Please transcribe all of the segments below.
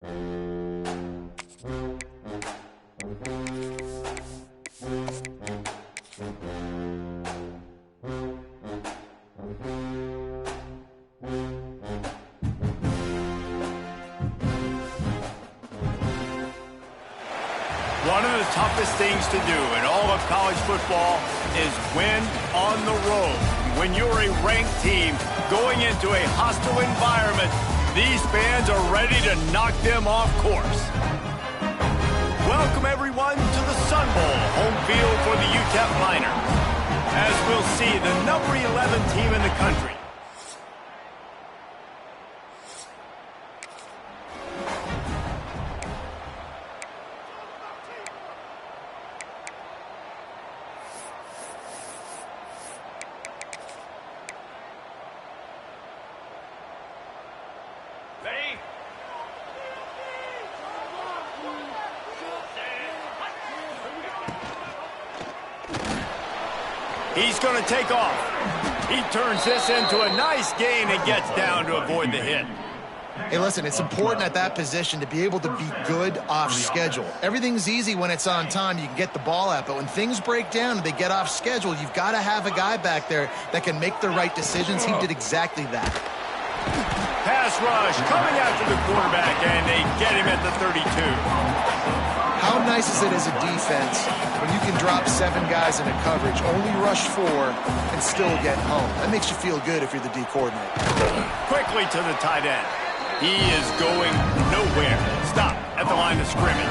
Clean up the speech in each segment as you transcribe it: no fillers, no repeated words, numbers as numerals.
One of the toughest things to do in all of college football is win on the road. When you're a ranked team going into a hostile environment, these fans are ready to knock them off course. Welcome, everyone, to the Sun Bowl, home field for the UTEP Miners. As we'll see, the number 11 team in the country. He's going to take off. He turns this into a nice gain and gets down to avoid the hit. Hey, listen, it's important at that position to be able to be good off schedule. Everything's easy when it's on time. You can get the ball out. But when things break down and they get off schedule, you've got to have a guy back there that can make the right decisions. He did exactly that. Pass rush coming after the quarterback, and they get him at the 32. How nice is it as a defense when you can drop 7 guys in a coverage, only rush 4, and still get home? That makes you feel good if you're the D coordinator. Quickly to the tight end. He is going nowhere. Stop at the line of scrimmage.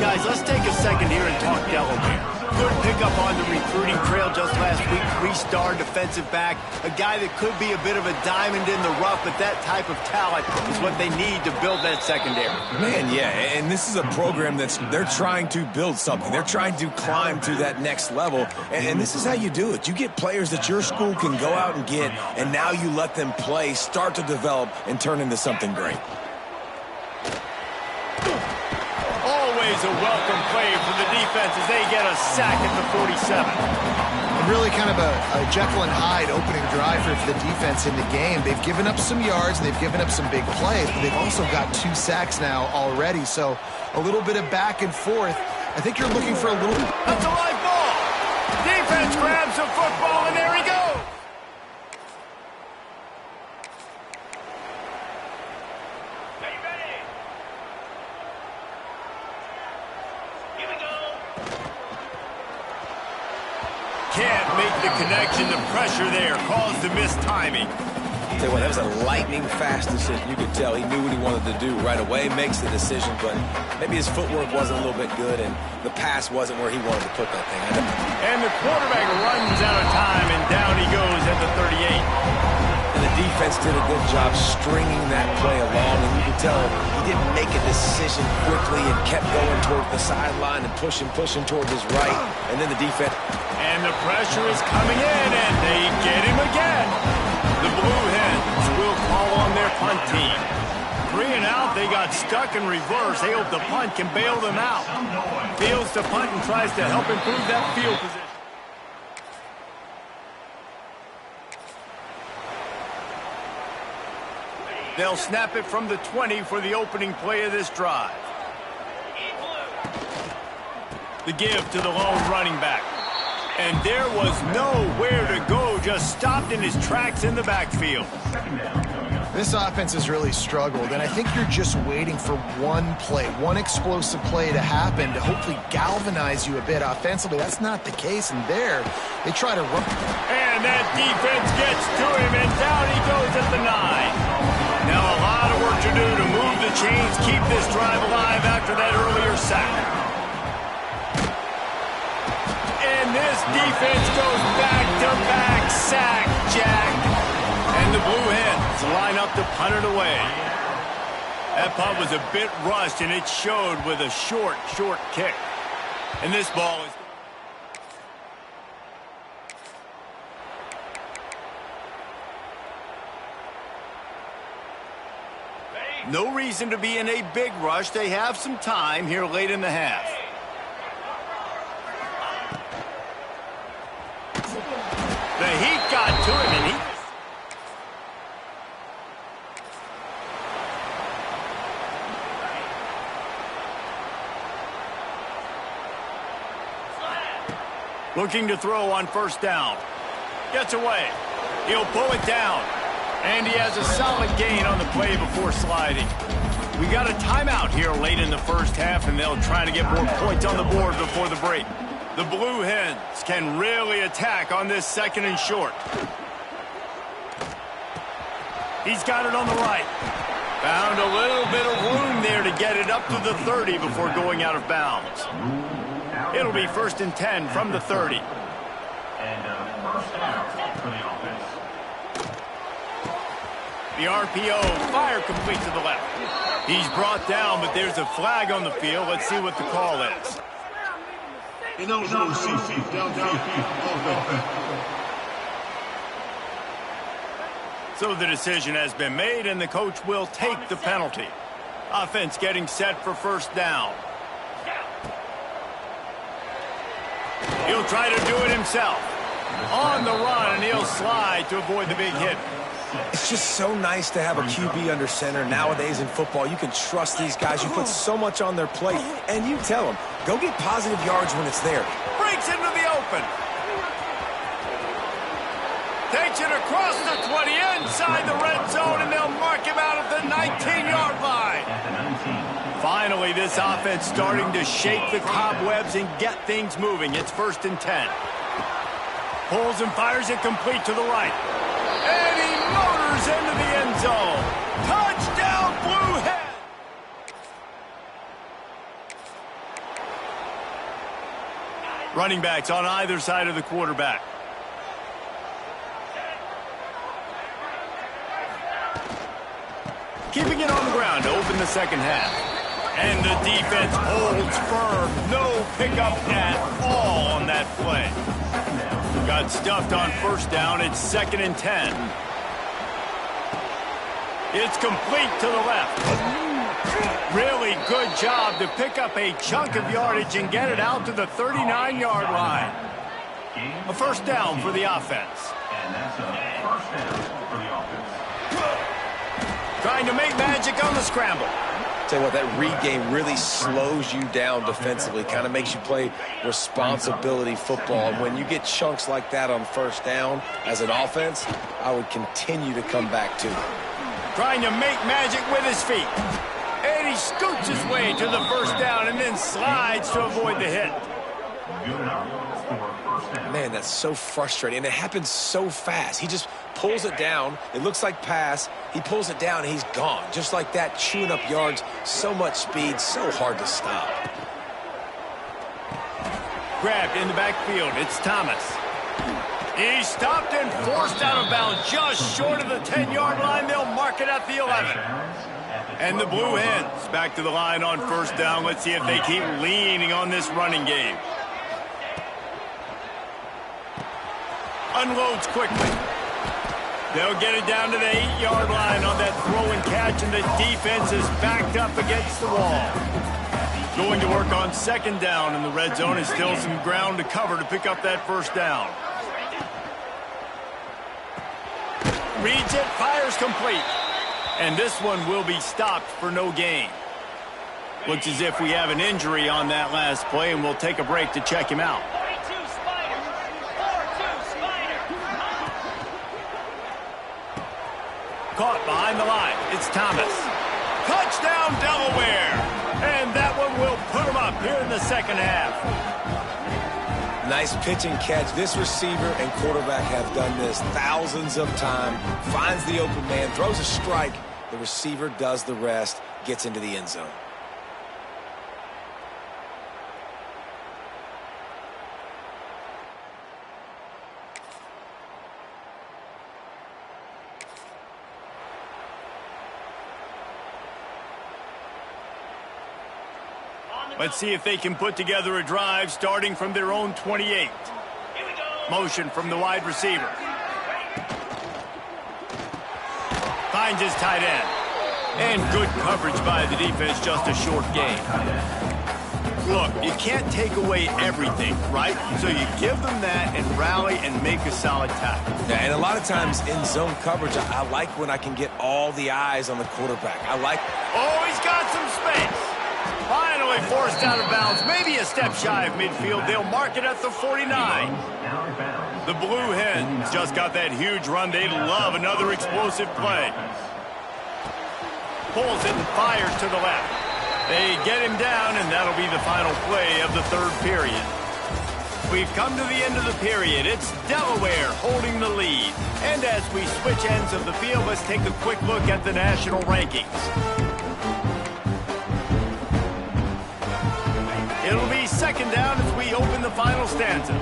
Guys, let's take a second here and talk Delaware. Good pickup on the recruiting trail just last week. 3-star defensive back. A guy that could be a bit of a diamond in the rough, but that type of talent is what they need to build that secondary. Man, yeah, and this is a program they're trying to build something. They're trying to climb to that next level, and this is how you do it. You get players that your school can go out and get, and now you let them play, start to develop, and turn into something great. Always a welcome play for the defense as they get a sack at the 47. And really kind of a Jekyll and Hyde opening drive for the defense in the game. They've given up some yards, they've given up some big plays, but they've also got 2 sacks now already. So a little bit of back and forth. I think you're looking for a little... That's a live ball. Defense grabs the football, and there he goes. Can't make the connection. The pressure there caused the missed timing. Tell you what, that was a lightning-fast decision. You could tell he knew what he wanted to do right away, makes the decision, but maybe his footwork wasn't a little bit good, and the pass wasn't where he wanted to put that thing. And the quarterback runs out of time, and down he goes at the 38. And the defense did a good job stringing that play along, and you could tell he didn't make a decision quickly and kept going toward the sideline and pushing toward his right, and then the defense... And the pressure is coming in, and they get him again. The Blue Hens will call on their punt team. 3 and out, they got stuck in reverse. They hope the punt can bail them out. Fields to punt and tries to help improve that field position. They'll snap it from the 20 for the opening play of this drive. The give to the lone running back. And there was nowhere to go, just stopped in his tracks in the backfield. This offense has really struggled, and I think you're just waiting for one play, one explosive play to happen to hopefully galvanize you a bit offensively. That's not the case, and there, they try to run. And that defense gets to him, and down he goes at the 9. Now a lot of work to do to move the chains, keep this drive alive after that earlier sack. And this defense goes back-to-back sack, Jack. And the Blue Hens line up to punt it away. That punt was a bit rushed, and it showed with a short kick. And this ball is... No reason to be in a big rush. They have some time here late in the half. The heat got to him, and Looking to throw on first down. Gets away. He'll pull it down. And he has a solid gain on the play before sliding. We got a timeout here late in the first half, and they'll try to get more points on the board before the break. The Blue Hens can really attack on this 2nd and short. He's got it on the right. Found a little bit of room there to get it up to the 30 before going out of bounds. It'll be 1st and 10 from the 30. The RPO, fire complete to the left. He's brought down, but there's a flag on the field. Let's see what the call is. So the decision has been made, and the coach will take the penalty. Offense getting set for first down. He'll try to do it himself. On the run, and he'll slide to avoid the big hit. It's just so nice to have a QB under center. Nowadays in football, you can trust these guys. You put so much on their plate, and you tell them, go get positive yards when it's there. Breaks into the open. Takes it across the 20, inside the red zone, and they'll mark him out at the 19-yard line. Finally, this offense starting to shake the cobwebs and get things moving. It's 1st and 10. Pulls and fires it complete to the right. And he motors into the end zone. Touchdown, Blue Hen! Running backs on either side of the quarterback. Keeping it on the ground to open the second half. And the defense holds firm. No pickup at all on that play. Got stuffed on first down. It's 2nd and 10. It's complete to the left. Really good job to pick up a chunk of yardage and get it out to the 39-yard line. A first down for the offense. Trying to make magic on the scramble. Tell you what, that read game really slows you down defensively, kind of makes you play responsibility football. And when you get chunks like that on first down as an offense, I would continue to come back to it. Trying to make magic with his feet. And he scoots his way to the first down and then slides to avoid the hit. Man, that's so frustrating. And it happens so fast. He just pulls it down. It looks like pass. He pulls it down, and he's gone. Just like that, chewing up yards. So much speed, so hard to stop. Grabbed in the backfield. It's Thomas. He's stopped and forced out of bounds just short of the 10-yard line. They'll mark it at the 11. And the Blue Hens back to the line on first down. Let's see if they keep leaning on this running game. Unloads quickly. They'll get it down to the 8-yard line on that throw and catch, and the defense is backed up against the wall. Going to work on second down, and the red zone is still some ground to cover to pick up that first down. Reads it, fires complete. And this one will be stopped for no gain. Looks as if we have an injury on that last play, and we'll take a break to check him out. Caught behind the line. It's Thomas. Touchdown, Delaware. And that one will put him up here in the second half. Nice pitch and catch. This receiver and quarterback have done this thousands of times. Finds the open man, throws a strike. The receiver does the rest, gets into the end zone. Let's see if they can put together a drive starting from their own 28. Motion from the wide receiver. Finds his tight end. And good coverage by the defense, just a short gain. Look, you can't take away everything, right? So you give them that and rally and make a solid tackle. Yeah, and a lot of times in zone coverage, I like when I can get all the eyes on the quarterback. I like... Oh, he's got some space. Finally forced out of bounds, maybe a step shy of midfield. They'll mark it at the 49. The Blue Hens just got that huge run. They love another explosive play. Pulls it and fires to the left. They get him down, and that'll be the final play of the third period. We've come to the end of the period. It's Delaware holding the lead. And as we switch ends of the field, let's take a quick look at the national rankings. It'll be second down as we open the final stanza.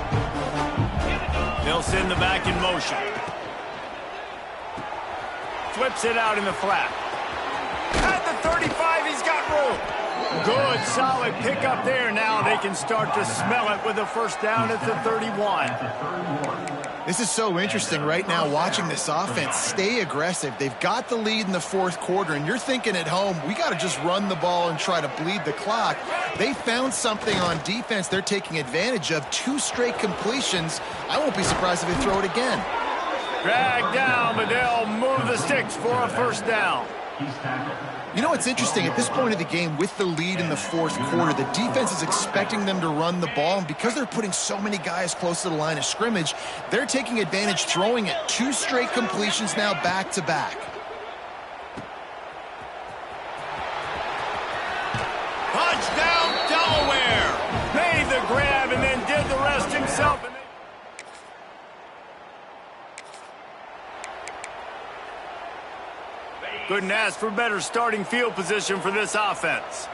They'll send the back in motion. Flips it out in the flat. At the 35, he's got room. Good, solid pickup there. Now they can start to smell it with a first down at the 31. This is so interesting right now watching this offense stay aggressive. They've got the lead in the fourth quarter, and you're thinking at home, we got to just run the ball and try to bleed the clock. They found something on defense they're taking advantage of. 2 straight completions. I won't be surprised if they throw it again. Drag down, but they'll move the sticks for a first down. You know what's interesting? At this point of the game, with the lead in the fourth quarter, the defense is expecting them to run the ball, and because they're putting so many guys close to the line of scrimmage, they're taking advantage, throwing it. 2 straight completions now back-to-back. Touchdown, Delaware! Made the grab and then did the rest himself. Couldn't ask for better starting field position for this offense.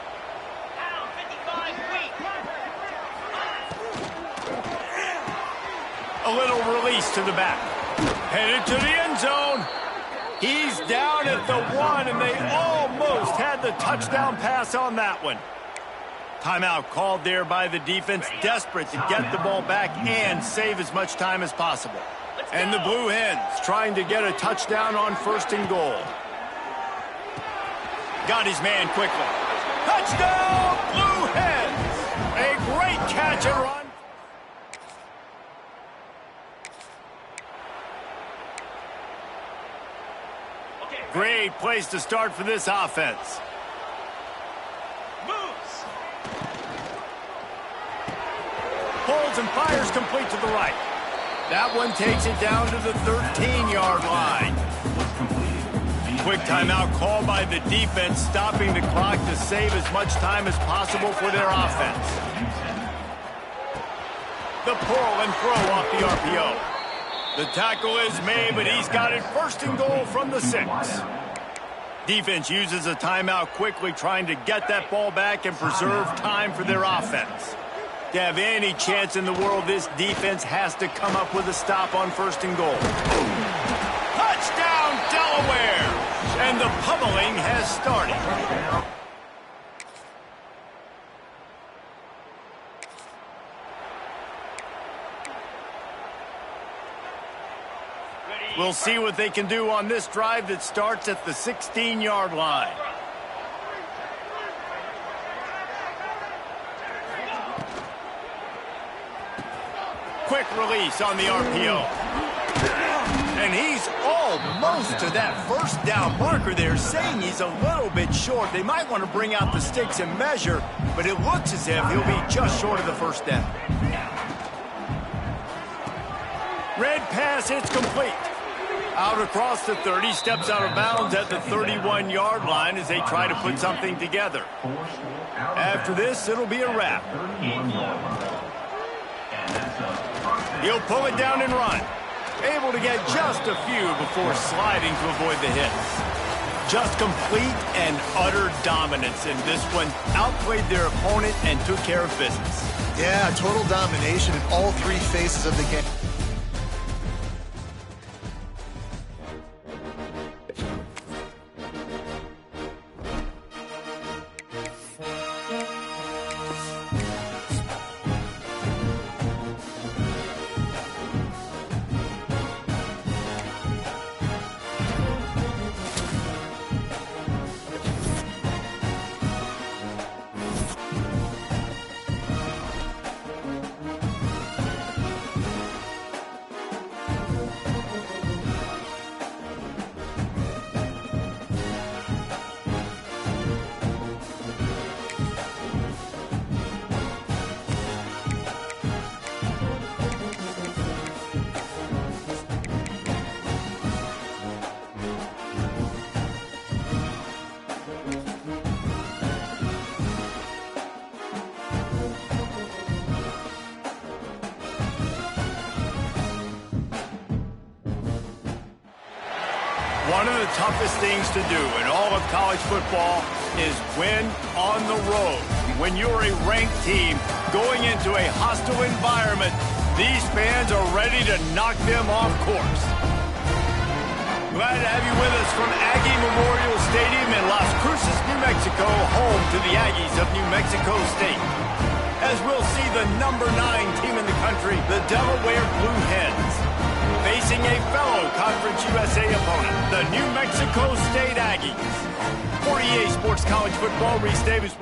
A little release to the back. Headed to the end zone. He's down at the 1, and they almost had the touchdown pass on that one. Timeout called there by the defense, desperate to get the ball back and save as much time as possible. And the Blue Hens trying to get a touchdown on first and goal. Got his man quickly. Touchdown, Blue Hens! A great catch and run. Great place to start for this offense. Moves. Pulls and fires complete to the right. That one takes it down to the 13-yard line. Quick timeout called by the defense, stopping the clock to save as much time as possible for their offense. The pull and throw off the RPO. The tackle is made, but he's got it first and goal from the 6. Defense uses a timeout quickly, trying to get that ball back and preserve time for their offense. To have any chance in the world, this defense has to come up with a stop on first and goal. Touchdown, Delaware! And the pummeling has started. We'll see what they can do on this drive that starts at the 16-yard line. Quick release on the RPO. And he's almost to that first down marker there, saying he's a little bit short. They might want to bring out the sticks and measure, but it looks as if he'll be just short of the first down. Red pass, it's complete. Out across the 30, steps out of bounds at the 31-yard line as they try to put something together. After this, it'll be a wrap. He'll pull it down and run. Able to get just a few before sliding to avoid the hits. Just complete and utter dominance in this one. Outplayed their opponent and took care of business. Yeah, total domination in all 3 phases of the game. One of the toughest things to do in all of college football is win on the road. When you're a ranked team going into a hostile environment, these fans are ready to knock them off course. Glad to have you with us from Aggie Memorial Stadium in Las Cruces, New Mexico, home to the Aggies of New Mexico State. As we'll see the number 9 team in the country, the Delaware Blue Hens, facing a fellow Conference USA opponent, the New Mexico State Aggies. For EA Sports College Football, Reese Davis.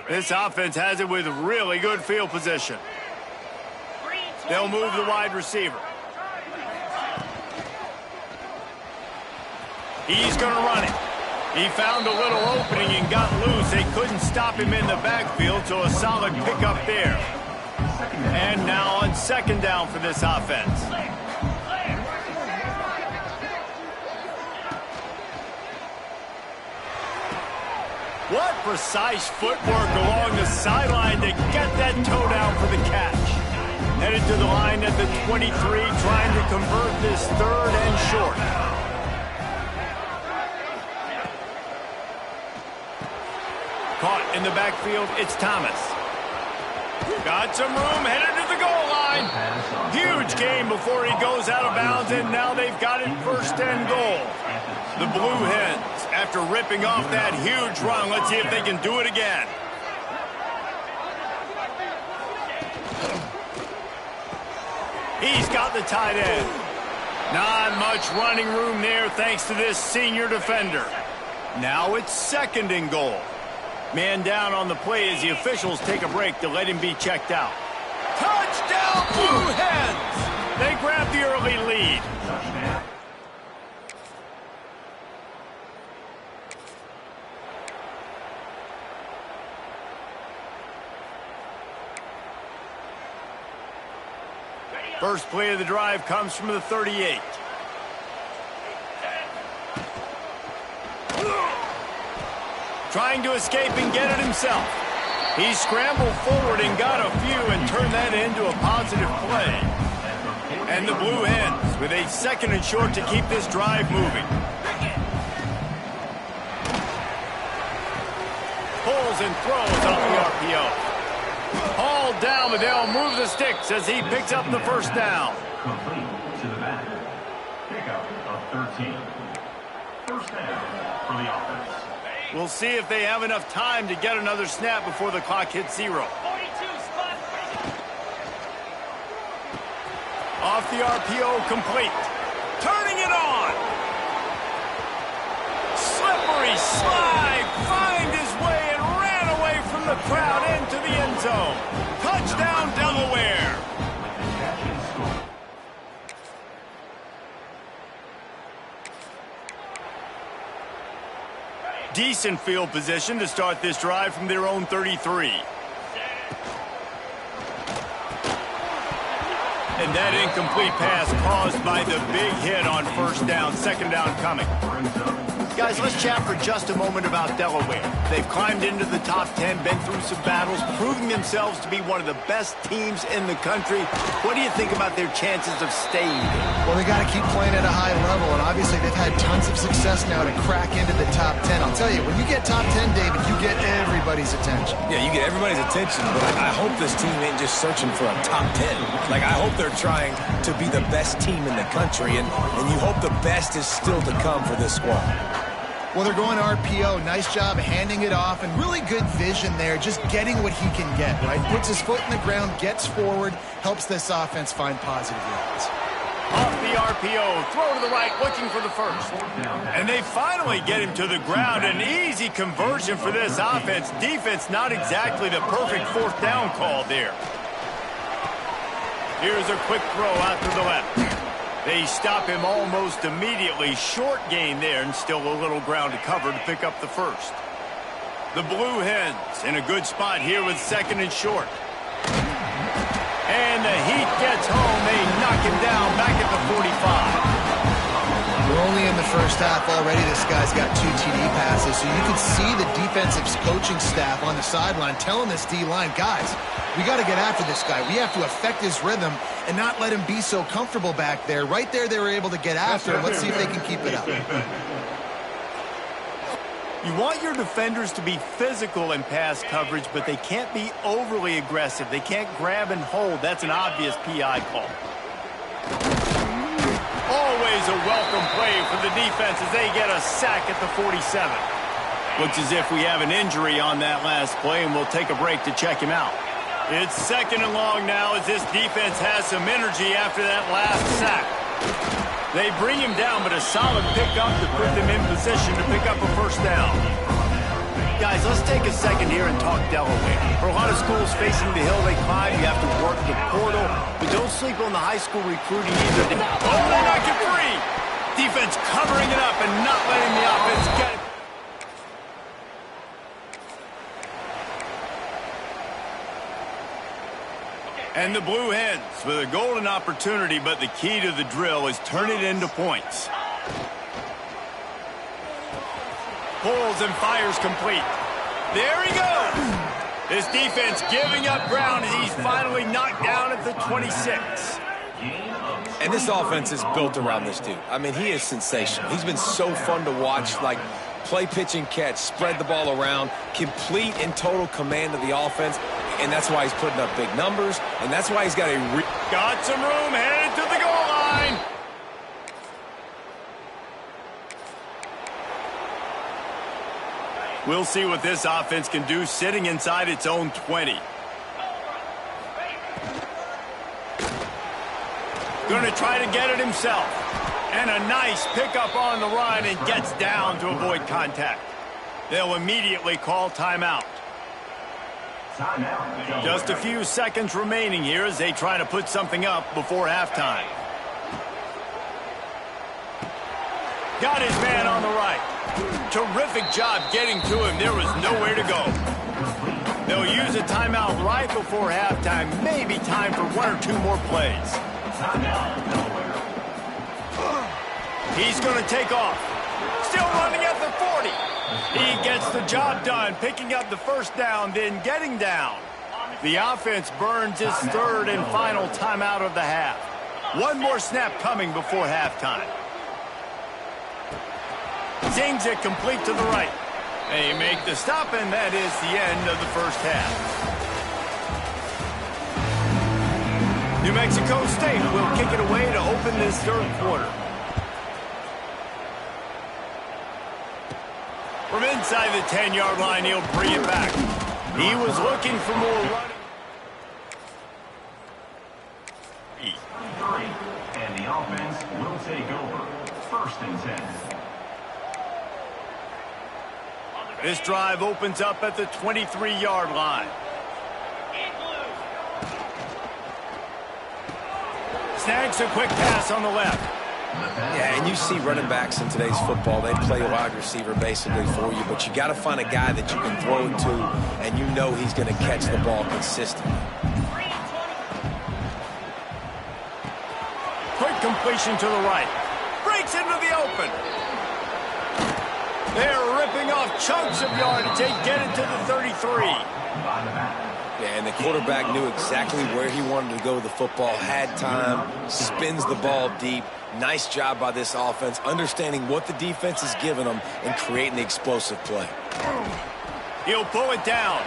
This offense has it with really good field position. They'll move the wide receiver. He's going to run it. He found a little opening and got loose. They couldn't stop him in the backfield, so a solid pickup there. And now on second down for this offense. What precise footwork along the sideline to get that toe down for the catch. Headed to the line at the 23, trying to convert this third and short. Caught in the backfield, it's Thomas. Got some room, headed to the goal line. Huge gain before he goes out of bounds, and now they've got it first and goal. The Blue Hens, after ripping off that huge run, let's see if they can do it again. He's got the tight end. Not much running room there thanks to this senior defender. Now it's second and goal. Man down on the play as the officials take a break to let him be checked out. Touchdown, Blue Hens! They grab the early lead. First play of the drive comes from the 38. Trying to escape and get it himself. He scrambled forward and got a few and turned that into a positive play. And the Blue Hens with a second and short to keep this drive moving. Pulls and throws off the RPO. Hauled down, but they'll move the sticks as he picks up the first down. Complete to the back. Pickup of 13. First down for the offense. We'll see if they have enough time to get another snap before the clock hits 0. Off the RPO, complete. Turning it on. Slippery slide. Find his way and ran away from the crowd into the end zone. Touchdown, Delaware. Decent field position to start this drive from their own 33. And that incomplete pass caused by the big hit on first down, second down coming. Guys, let's chat for just a moment about Delaware. They've climbed into the top 10, been through some battles, proving themselves to be one of the best teams in the country. What do you think about their chances of staying there? Well, they got to keep playing at a high level, and obviously they've had tons of success now to crack into the top 10. I'll tell you, when you get top 10, David, you get everybody's attention. Yeah, you get everybody's attention, but I hope this team ain't just searching for a top 10. Like, I hope they're trying to be the best team in the country, and you hope the best is still to come for this squad. Well, they're going RPO. Nice job handing it off, and really good vision there, just getting what he can get, right? Puts his foot in the ground, gets forward, helps this offense find positive yards. Off the RPO, throw to the right, looking for the first. And they finally get him to the ground. An easy conversion for this offense. Defense, not exactly the perfect fourth down call there. Here's a quick throw out to the left. They stop him almost immediately. Short gain there, and still a little ground to cover to pick up the first. The Blue Hens in a good spot here with second and short. And the heat gets home. They knock him down back at the 45. We're only in the first half already. This guy's got 2 TD passes, so you can see the defensive coaching staff on the sideline telling this D-line, guys, we got to get after this guy. We have to affect his rhythm and not let him be so comfortable back there. Right there, they were able to get after him. Let's see if they can keep it up. You want your defenders to be physical in pass coverage, but they can't be overly aggressive. They can't grab and hold. That's an obvious PI call. Always a welcome play for the defense as they get a sack at the 47. Looks as if we have an injury on that last play, and we'll take a break to check him out. It's second and long now as this defense has some energy after that last sack. They bring him down, but a solid pickup to put them in position to pick up a first down. Guys, let's take a second here and talk Delaware. For a lot of schools facing the hill they climb, you have to work the portal, but don't sleep on the high school recruiting either. Oh, they knock it free! Defense covering it up and not letting the offense get it. And the Blue Hens with a golden opportunity, but the key to the drill is turn it into points. Pulls and fires complete. There he goes. This defense giving up ground as he's finally knocked down at the 26. And this offense is built around this dude. I mean, he is sensational. He's been so fun to watch, like play, pitch, and catch, spread the ball around, complete and total command of the offense. And that's why he's putting up big numbers, and that's why he's got got some room headed to the goal line. We'll see what this offense can do sitting inside its own 20. Going to try to get it himself. And a nice pickup on the run and gets down to avoid contact. They'll immediately call timeout. Just a few seconds remaining here as they try to put something up before halftime. Got his man on the right. Terrific job getting to him. There was nowhere to go. They'll use a timeout right before halftime. Maybe time for one or two more plays. He's going to take off. Still running at the 40. He gets the job done, picking up the first down, then getting down. The offense burns his third and final timeout of the half. One more snap coming before halftime. Zings it complete to the right. They make the stop, and that is the end of the first half. New Mexico State will kick it away to open this third quarter. From inside the 10-yard line, he'll bring it back. He was looking for more running. And the offense will take over. 1st and 10. This drive opens up at the 23-yard line. Snags a quick pass on the left. Yeah, and you see running backs in today's football, they play wide receiver basically for you, but you got to find a guy that you can throw it to, and you know he's going to catch the ball consistently. Quick completion to the right. Breaks into the open. They're ripping off chunks of yardage. They get it to the 33. Yeah, and the quarterback knew exactly where he wanted to go with the football, had time, spins the ball deep. Nice job by this offense, understanding what the defense is giving them and creating the explosive play. He'll pull it down.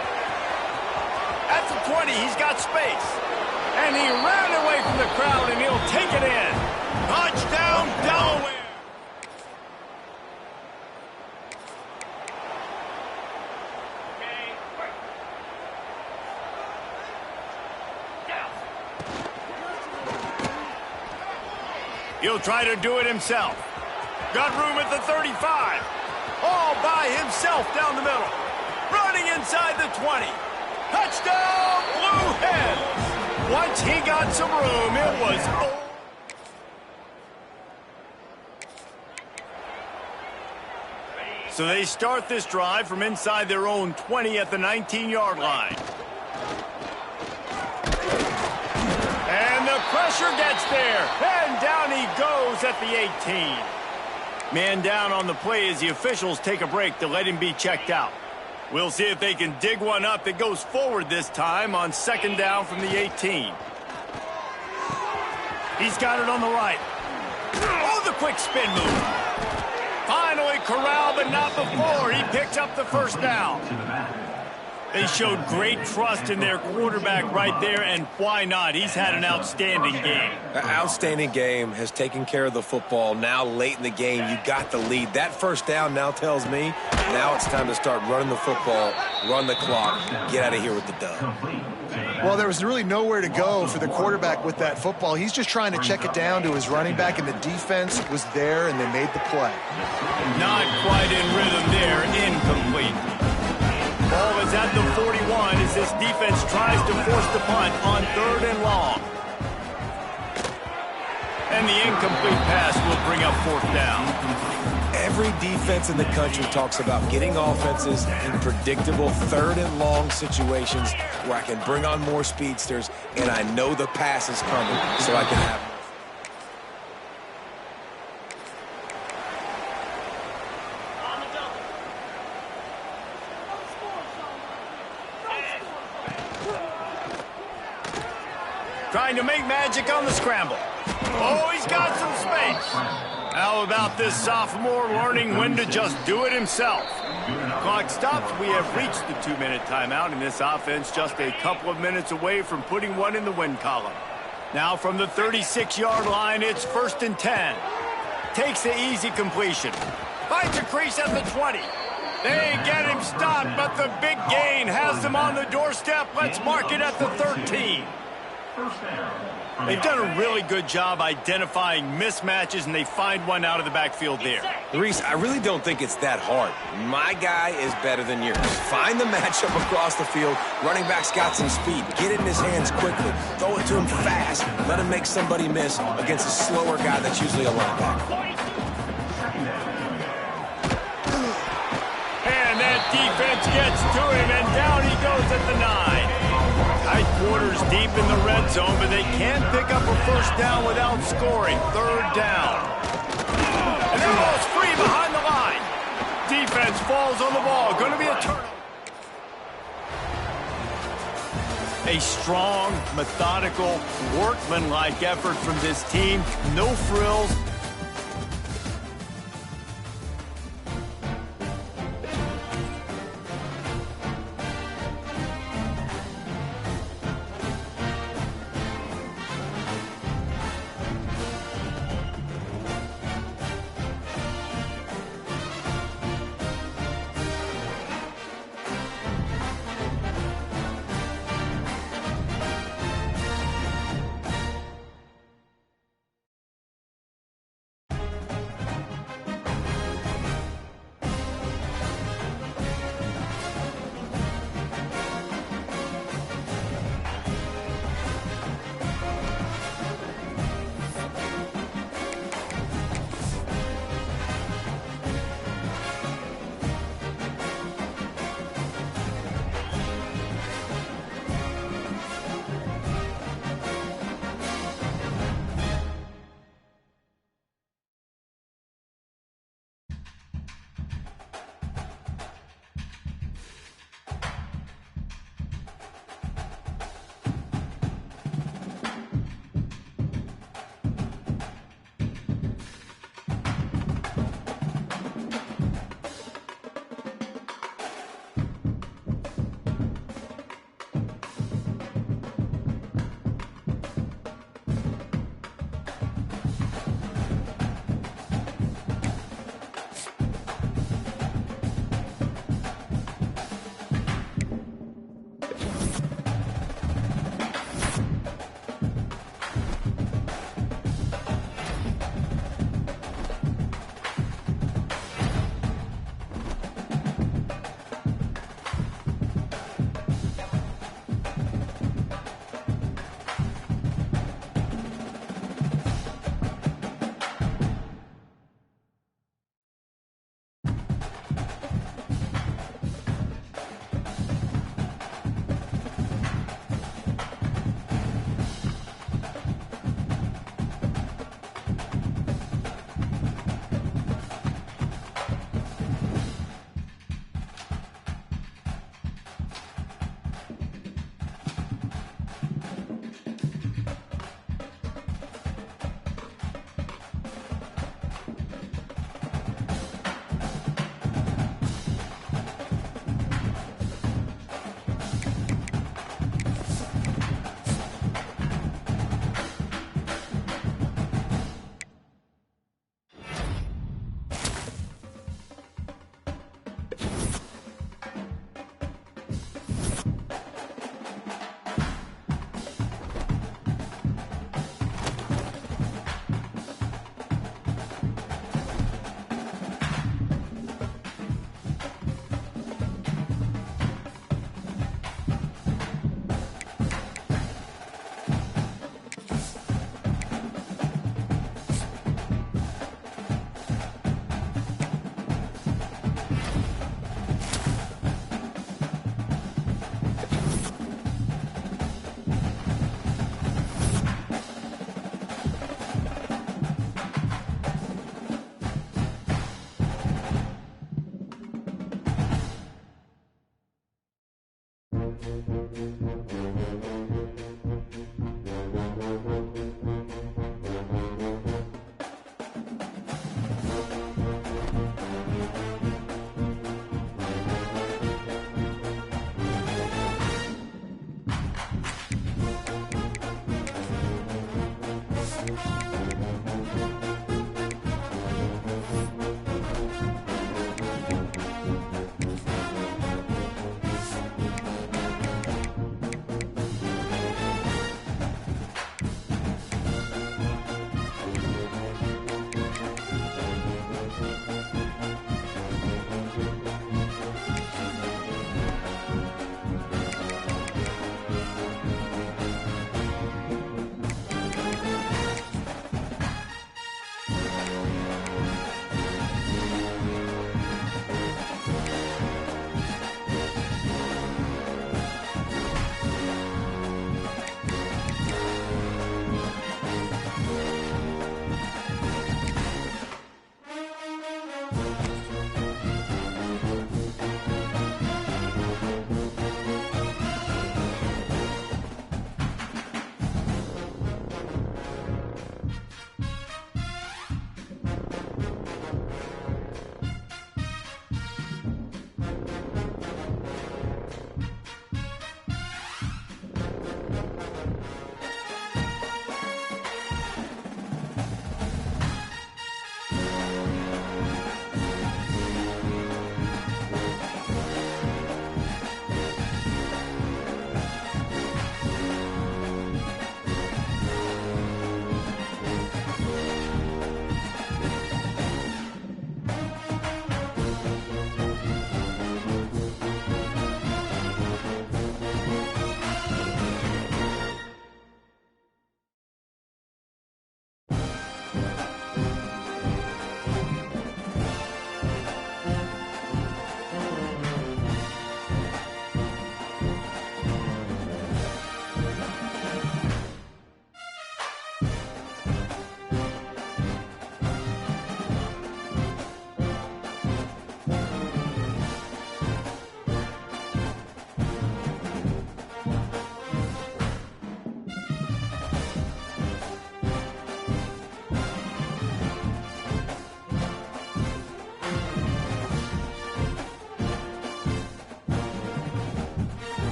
At the 20, he's got space. And he ran away from the crowd, and he'll take it in. Touchdown, Delaware. He'll try to do it himself. Got room at the 35. All by himself down the middle. Running inside the 20. Touchdown, Blue Hens. Once he got some room, it was over. So they start this drive from inside their own 20 at the 19-yard line. And the pressure gets there. And down he goes at the 18. Man down on the play as the officials take a break to let him be checked out. We'll see if they can dig one up that goes forward this time on 2nd down from the 18. He's got it on the right. Oh, the quick spin move. Finally corralled, but not before. He picks up the first down. They showed great trust in their quarterback right there, and why not? He's had an outstanding game. An outstanding game, has taken care of the football. Now late in the game, you got the lead. That first down now tells me now it's time to start running the football, run the clock, get out of here with the dub. Well, there was really nowhere to go for the quarterback with that football. He's just trying to check it down to his running back, and the defense was there, and they made the play. Not quite in rhythm there, incomplete. Ball is at the 41 as this defense tries to force the punt on 3rd and long. And the incomplete pass will bring up 4th down. Every defense in the country talks about getting offenses in predictable 3rd and long situations where I can bring on more speedsters and I know the pass is coming so I can have. Trying to make magic on the scramble. Oh, he's got some space. How about this sophomore learning when to just do it himself? Clock stops. We have reached the 2-minute timeout, and this offense just a couple of minutes away from putting one in the win column. Now from the 36-yard line, it's 1st and 10. Takes the easy completion. Finds a crease at the 20. They get him stopped, but the big gain has them on the doorstep. Let's mark it at the 13. They've done a really good job identifying mismatches, and they find one out of the backfield there. Reese, I really don't think it's that hard. My guy is better than yours. Find the matchup across the field. Running back's got some speed. Get it in his hands quickly. Throw it to him fast. Let him make somebody miss against a slower guy that's usually a running back. And that defense gets to him, and down he goes at the 9. Tight quarters deep in the red zone, but they can't pick up a 1st down without scoring. 3rd down. And that ball's free behind the line. Defense falls on the ball. Going to be a turnover. A strong, methodical, workmanlike effort from this team. No frills.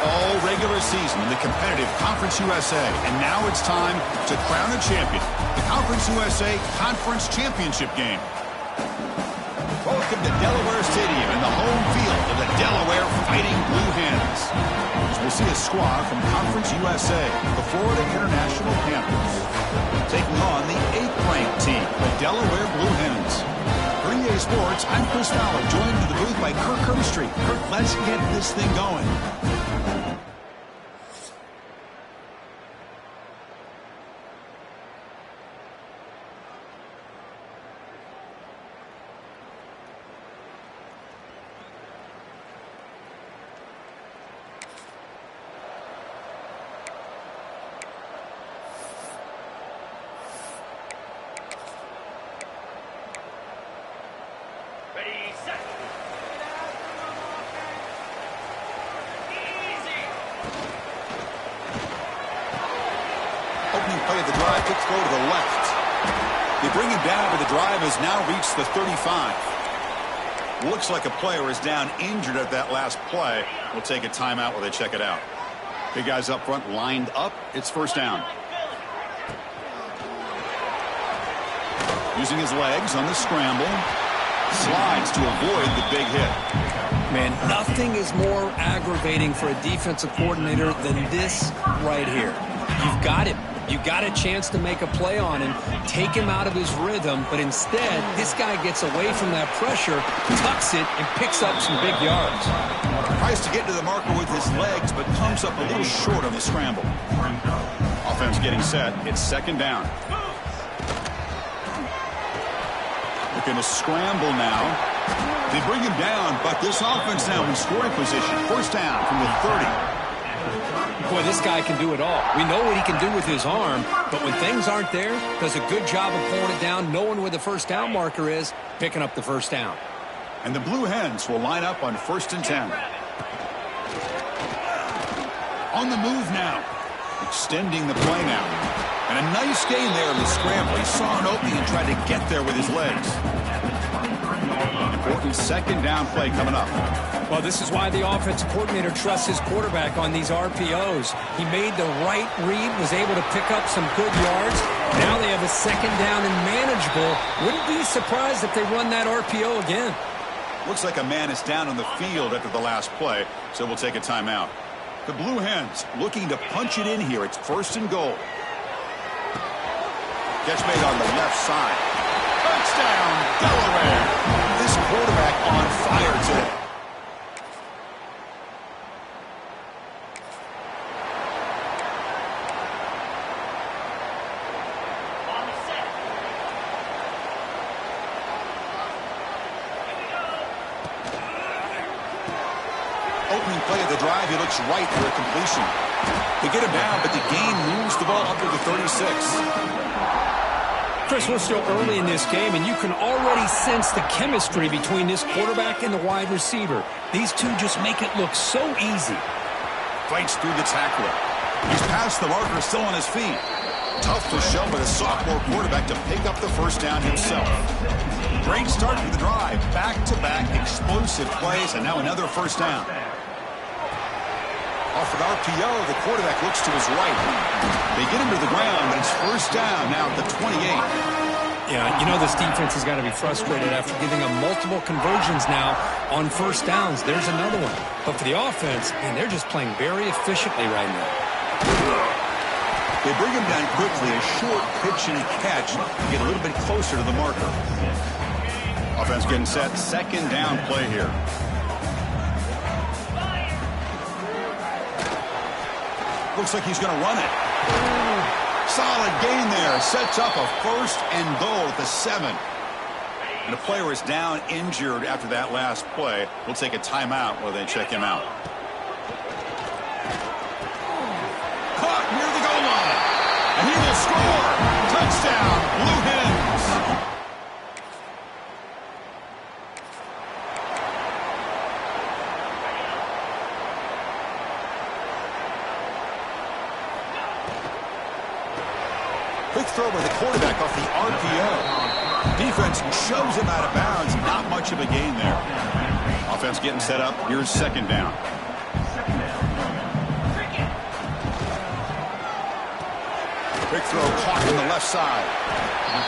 all regular season in the competitive Conference USA, and now it's time to crown a champion. The Conference USA Conference Championship game. Welcome to Delaware Stadium and the home field of the Delaware Fighting Blue Hens. As we'll see a squad from Conference USA, the Florida International Panthers, taking on the 8th-ranked team, the Delaware Blue Hens. For EA Sports, I'm Chris Fowler, joined in the booth by Kirk Herbstreit. Kirk, let's get this thing going. Opening play of the drive, quick throw to the left. They bring him down, but the drive has now reached the 35. Looks like a player is down injured at that last play. We'll take a timeout while they check it out. Big guys up front lined up. It's first down. Using his legs on the scramble. Slides to avoid the big hit. Man, nothing is more aggravating for a defensive coordinator than this right here. You've got him. You got a chance to make a play on him, take him out of his rhythm, but instead, this guy gets away from that pressure, tucks it, and picks up some big yards. Tries to get to the marker with his legs, but comes up a little short on the scramble. Offense getting set. It's second down. Looking to scramble now. They bring him down, but this offense now in scoring position. First down from the 30. Boy, this guy can do it all. We know what he can do with his arm, but when things aren't there, does a good job of pulling it down, knowing where the first down marker is, picking up the first down. And the Blue Hens will line up on 1st and 10. On the move now. Extending the play now. And a nice gain there in the scramble. He saw an opening and tried to get there with his legs. Important second down play coming up. Well, this is why the offensive coordinator trusts his quarterback on these RPOs. He made the right read, was able to pick up some good yards. Now they have a second down and manageable. Wouldn't be surprised if they run that RPO again. Looks like a man is down on the field after the last play, so we'll take a timeout. The Blue Hens looking to punch it in here. It's 1st and goal. Catch made on the left side. Touchdown, Delaware. This quarterback on fire today. Opening play of the drive, he looks right for a completion. They get him down, but the gain moves the ball up to the 36. Chris, we're still early in this game, and you can already sense the chemistry between this quarterback and the wide receiver. These two just make it look so easy. Fights through the tackler. He's past the marker, still on his feet. Tough to show by the sophomore quarterback to pick up the first down himself. Great start to the drive. Back-to-back explosive plays, and now another first down. Off an RPO, the quarterback looks to his right. They get him to the ground, but it's first down now at the 28. Yeah, you know this defense has got to be frustrated after giving them multiple conversions now on first downs. There's another one. But for the offense, man, they're just playing very efficiently right now. They bring him down quickly, a short pitch and catch to get a little bit closer to the marker. Offense getting set, second down play here. Looks like he's going to run it. Solid gain there. Sets up a 1st and goal at the 7. And the player is down injured after that last play. We'll take a timeout while they check him out. Caught near the goal line. And he will score. Touchdown, Blue Hens. Quick throw by the quarterback off the RPO. Defense shoves him out of bounds. Not much of a gain there. Offense getting set up. Here's second down. Quick throw caught on the left side.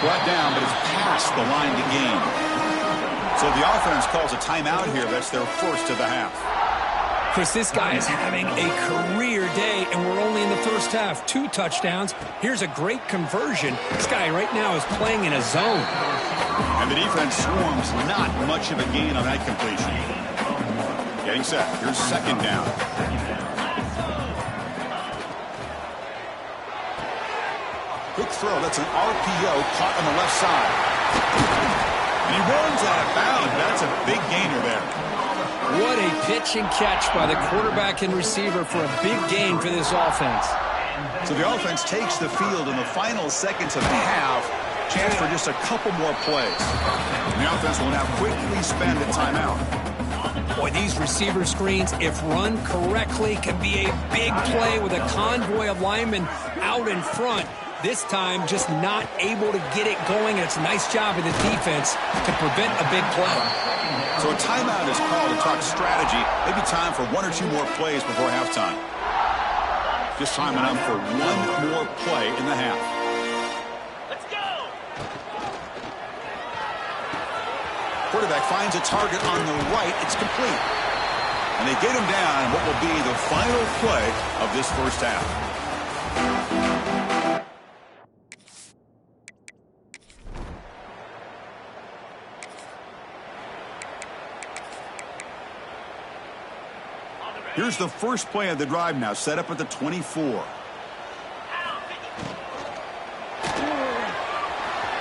Brought down, but it's past the line to gain. So the offense calls a timeout here. That's their first of the half. Chris, this guy is having a career day, and we're only in the first half. 2 touchdowns. Here's a great conversion. This guy right now is playing in a zone. And the defense swarms, not much of a gain on that completion. Getting set. Here's second down. Quick throw. That's an RPO caught on the left side. And he runs out of bounds. That's a big gainer there. What a pitch and catch by the quarterback and receiver for a big gain for this offense. So the offense takes the field in the final seconds of the half. Chance for just a couple more plays. And the offense will now quickly spend a timeout. Boy, these receiver screens, if run correctly, can be a big play with a convoy of linemen out in front. This time, just not able to get it going. It's a nice job of the defense to prevent a big play. So a timeout is called to talk strategy. Maybe time for 1 or 2 more plays before halftime. Just time enough for 1 more play in the half. Let's go! Quarterback finds a target on the right. It's complete. And they get him down in what will be the final play of this first half. Here's the first play of the drive now, set up at the 24.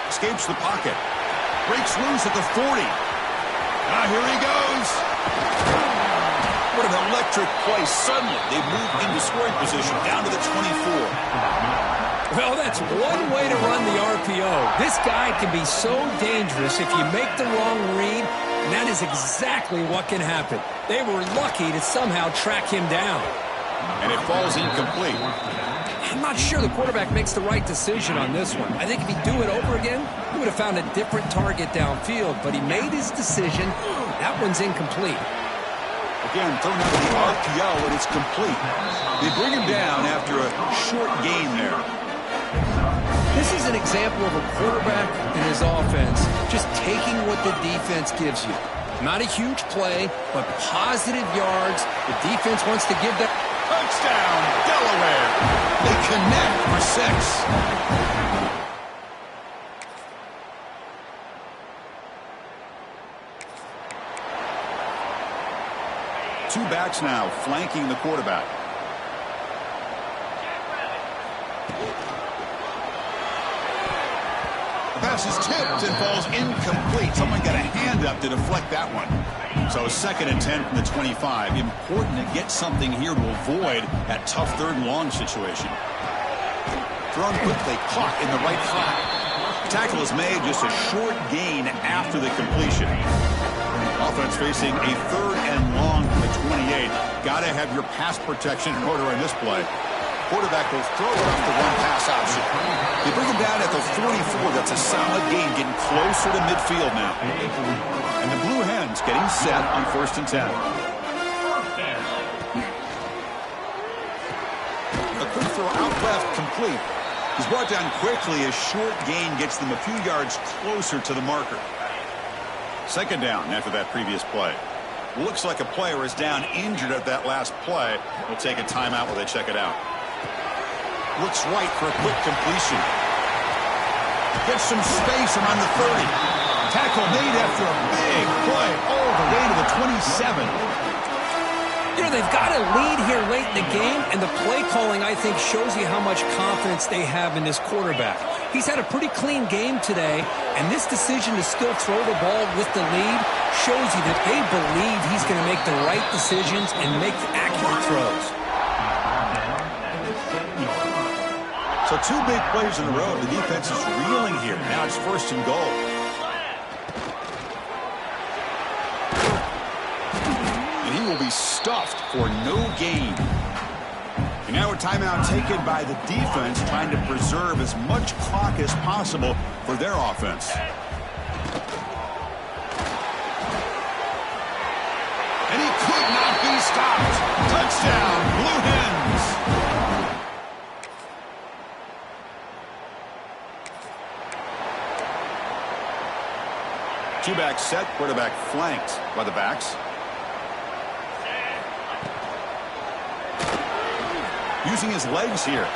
Escapes the pocket. Breaks loose at the 40. Here he goes. What an electric play. Suddenly, they've moved into scoring position down to the 24. Well, that's one way to run the RPO. This guy can be so dangerous if you make the wrong read. And that is exactly what can happen. They were lucky to somehow track him down. And it falls incomplete. I'm not sure the quarterback makes the right decision on this one. I think if he'd do it over again, he would have found a different target downfield. But he made his decision. That one's incomplete. Again, thrown out of the RPO, and it's complete. They bring him down after a short gain there. This is an example of a quarterback and his offense just taking what the defense gives you. Not a huge play, but positive yards. The defense wants to give that. Touchdown, Delaware. They connect for 6. 2 backs now flanking the quarterback. The pass is tipped and falls incomplete. Someone got a hand up to deflect that one. So 2nd and 10 from the 25. Important to get something here to avoid that tough 3rd and long situation. Thrown quickly, caught in the right flat. Tackle is made, just a short gain after the completion. Offense facing a 3rd and long from the 28. Got to have your pass protection in order in this play. Quarterback will throw it off the one-pass option. They bring him down at the 44. That's a solid gain, getting closer to midfield now. And the Blue Hens getting set on 1st and 10. A quick throw out left, complete. He's brought down quickly. A short gain gets them a few yards closer to the marker. 2nd down after that previous play. Looks like a player is down injured at that last play. We'll take a timeout while they check it out. Looks right for a quick completion. Gets some space around the 30. Tackle made after a big play all the way to the 27. You know, they've got a lead here late in the game, and the play calling, I think, shows you how much confidence they have in this quarterback. He's had a pretty clean game today, and this decision to still throw the ball with the lead shows you that they believe he's going to make the right decisions and make accurate throws. So 2 big plays in a row. The defense is reeling here. Now it's 1st and goal. And he will be stuffed for no gain. And now a timeout taken by the defense, trying to preserve as much clock as possible for their offense. And he could not be stopped. Touchdown, Blue Hens. Two-back set, quarterback flanked by the backs. Using his legs here.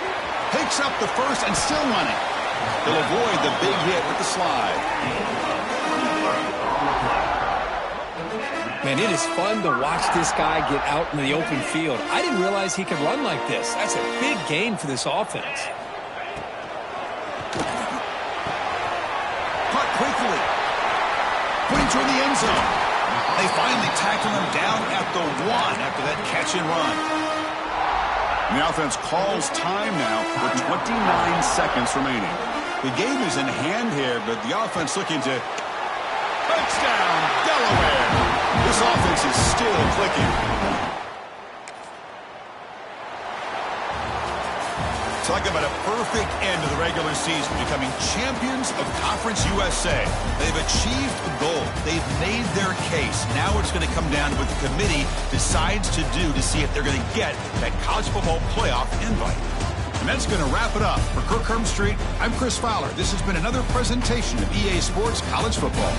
Picks up the first and still running. He'll avoid the big hit with the slide. Man, it is fun to watch this guy get out in the open field. I didn't realize he could run like this. That's a big gain for this offense. Caught quickly. Putting toward the end zone. They finally tackle him down at the 1 after that catch and run. The offense calls time now with 29 seconds remaining. The game is in hand here, but the offense looking to... Touchdown, Delaware! This offense is still clicking. Talk about a perfect end to the regular season, becoming champions of Conference USA. They've achieved a goal. They've made their case. Now it's going to come down to what the committee decides to do to see if they're going to get that college football playoff invite. And that's going to wrap it up. For Kirk Street, I'm Chris Fowler. This has been another presentation of EA Sports College Football.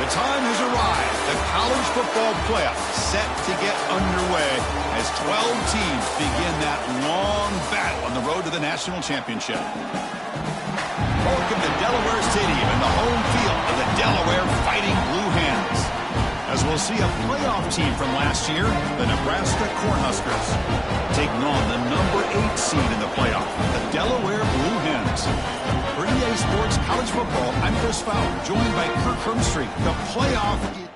The time has arrived. The college football playoff set to get underway as 12 teams begin that long battle on the road to the national championship. Welcome to Delaware Stadium and the home field of the Delaware Fighting Blue Hens. As we'll see a playoff team from last year, the Nebraska Cornhuskers, taking on the number 8 seed in the playoff, the Delaware Blue Hens. For EA Sports College Football, I'm Chris Fowler, joined by Kirk Hermstreet. The playoff.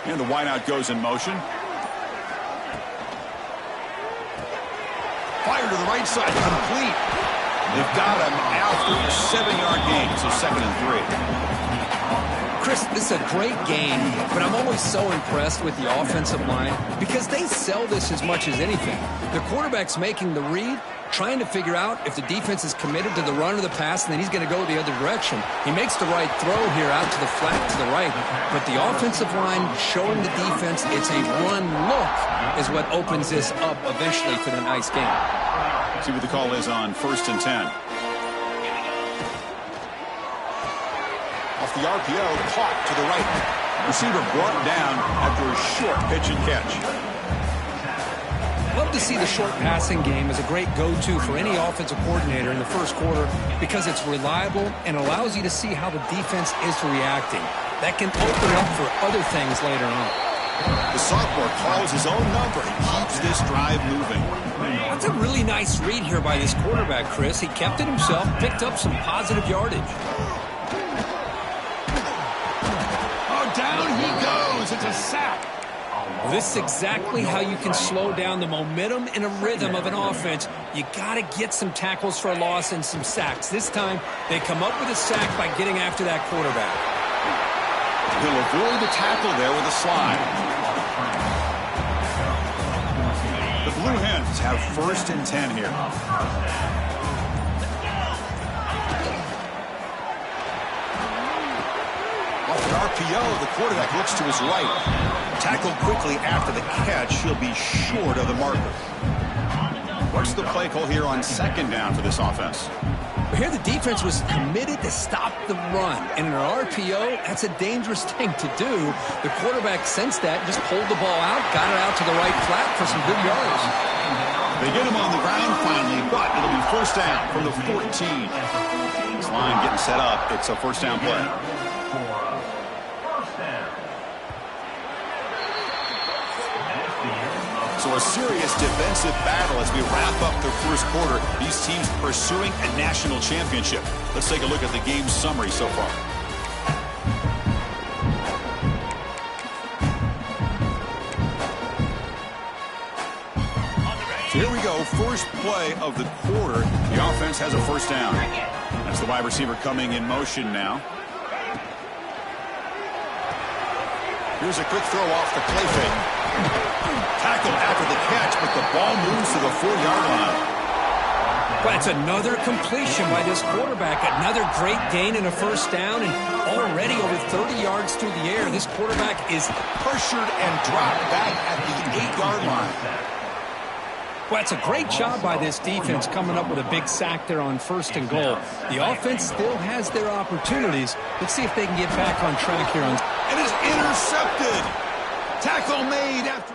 And the wideout goes in motion. Fire to the right side, complete. They've got him after a 7-yard gain, so 2nd and 3. Chris, this is a great game, but I'm always so impressed with the offensive line because they sell this as much as anything. The quarterback's making the read, trying to figure out if the defense is committed to the run or the pass, and then he's going to go the other direction. He makes the right throw here out to the flat to the right, but the offensive line showing the defense it's a run look is what opens this up eventually for the nice game. See what the call is on 1st and 10. Off the RPO, caught to the right. Receiver brought down after a short pitch and catch. Love to see the short passing game as a great go-to for any offensive coordinator in the first quarter because it's reliable and allows you to see how the defense is reacting. That can open up for other things later on. The sophomore calls his own number. He keeps this drive moving. That's a really nice read here by this quarterback, Chris. He kept it himself, picked up some positive yardage. Oh, down he goes. It's a sack. Well, this is exactly how you can slow down the momentum and a rhythm of an offense. You got to get some tackles for a loss and some sacks. This time, they come up with a sack by getting after that quarterback. He'll avoid the tackle there with a slide. The Blue Hens have 1st and 10 here. Off an RPO, the quarterback looks to his right. Tackled quickly after the catch. He'll be short of the marker. What's the play call here on 2nd down for this offense? Here the defense was committed to stop the run. And in an RPO, that's a dangerous thing to do. The quarterback sensed that, just pulled the ball out, got it out to the right flat for some good yards. They get him on the ground finally, but it'll be 1st down from the 14. This line getting set up. It's a 1st down play. So a serious defensive battle as we wrap up the 1st quarter. These teams pursuing a national championship. Let's take a look at the game's summary so far. So here we go. First play of the quarter. The offense has a 1st down. That's the wide receiver coming in motion now. Here's a quick throw off the play fake. Tackled after the catch, but the ball moves to the 4-yard line. But it's another completion by this quarterback. Another great gain and a 1st down, and already over 30 yards through the air. This quarterback is Pressured and dropped back at the 8-yard line. Well, it's a great job by this defense coming up with a big sack there on 1st and goal. The offense still has their opportunities. Let's see if they can get back on track here. It is intercepted. Tackle made after.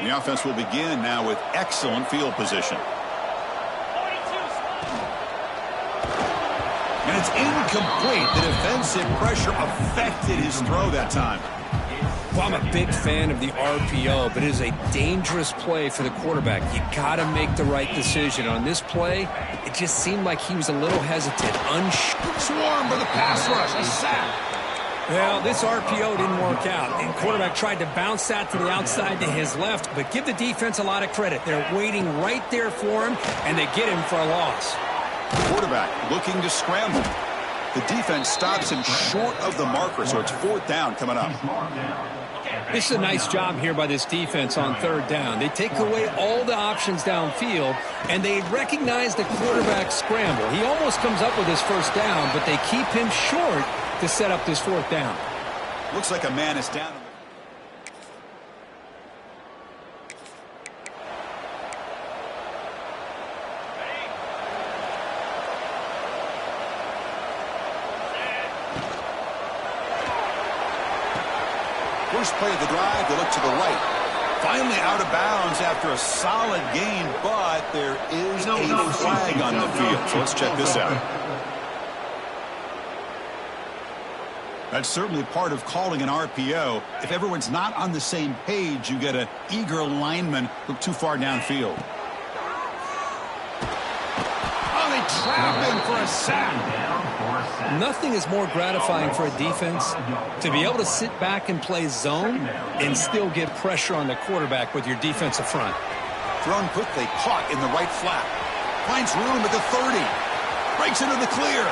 The offense will begin now with excellent field position. And it's incomplete. The defensive pressure affected his throw that time. Well, I'm a big fan of the RPO, but it is a dangerous play for the quarterback. You got to make the right decision. On this play, it just seemed like he was a little hesitant, Swarm for the pass rush, a sack. Well, this RPO didn't work out. The quarterback tried to bounce that to the outside to his left, but give the defense a lot of credit. They're waiting right there for him, and they get him for a loss. Quarterback looking to scramble. The defense stops him short of the marker, so it's 4th down coming up. This is a nice job here by this defense on 3rd down. They take away all the options downfield, and they recognize the quarterback scramble. He almost comes up with his 1st down, but they keep him short to set up this 4th down. Looks like a man is down. First play of the drive, they look to the right. Finally out of bounds after a solid gain, but there is a flag on the field. So let's check this out. That's certainly part of calling an RPO. If everyone's not on the same page, you get an eager lineman look too far downfield. Oh, they trap him for a sack. Nothing is more gratifying for a defense to be able to sit back and play zone and still get pressure on the quarterback with your defensive front. Thrown quickly, caught in the right flat. Finds room at the 30. Breaks into the clear.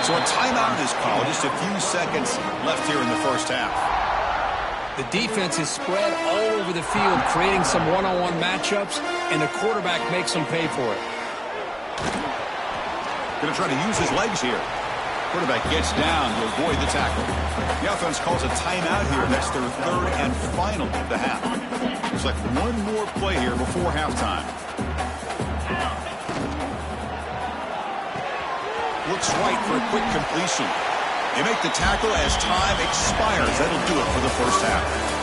So a timeout is called. Just a few seconds left here in the 1st half. The defense is spread all over the field, creating some one-on-one matchups, and the quarterback makes them pay for it. Going to try to use his legs here. Quarterback gets down to avoid the tackle. The offense calls a timeout here. That's their 3rd and final of the half. There's like one more play here before halftime. Looks right for a quick completion. They make the tackle as time expires. That'll do it for the 1st half.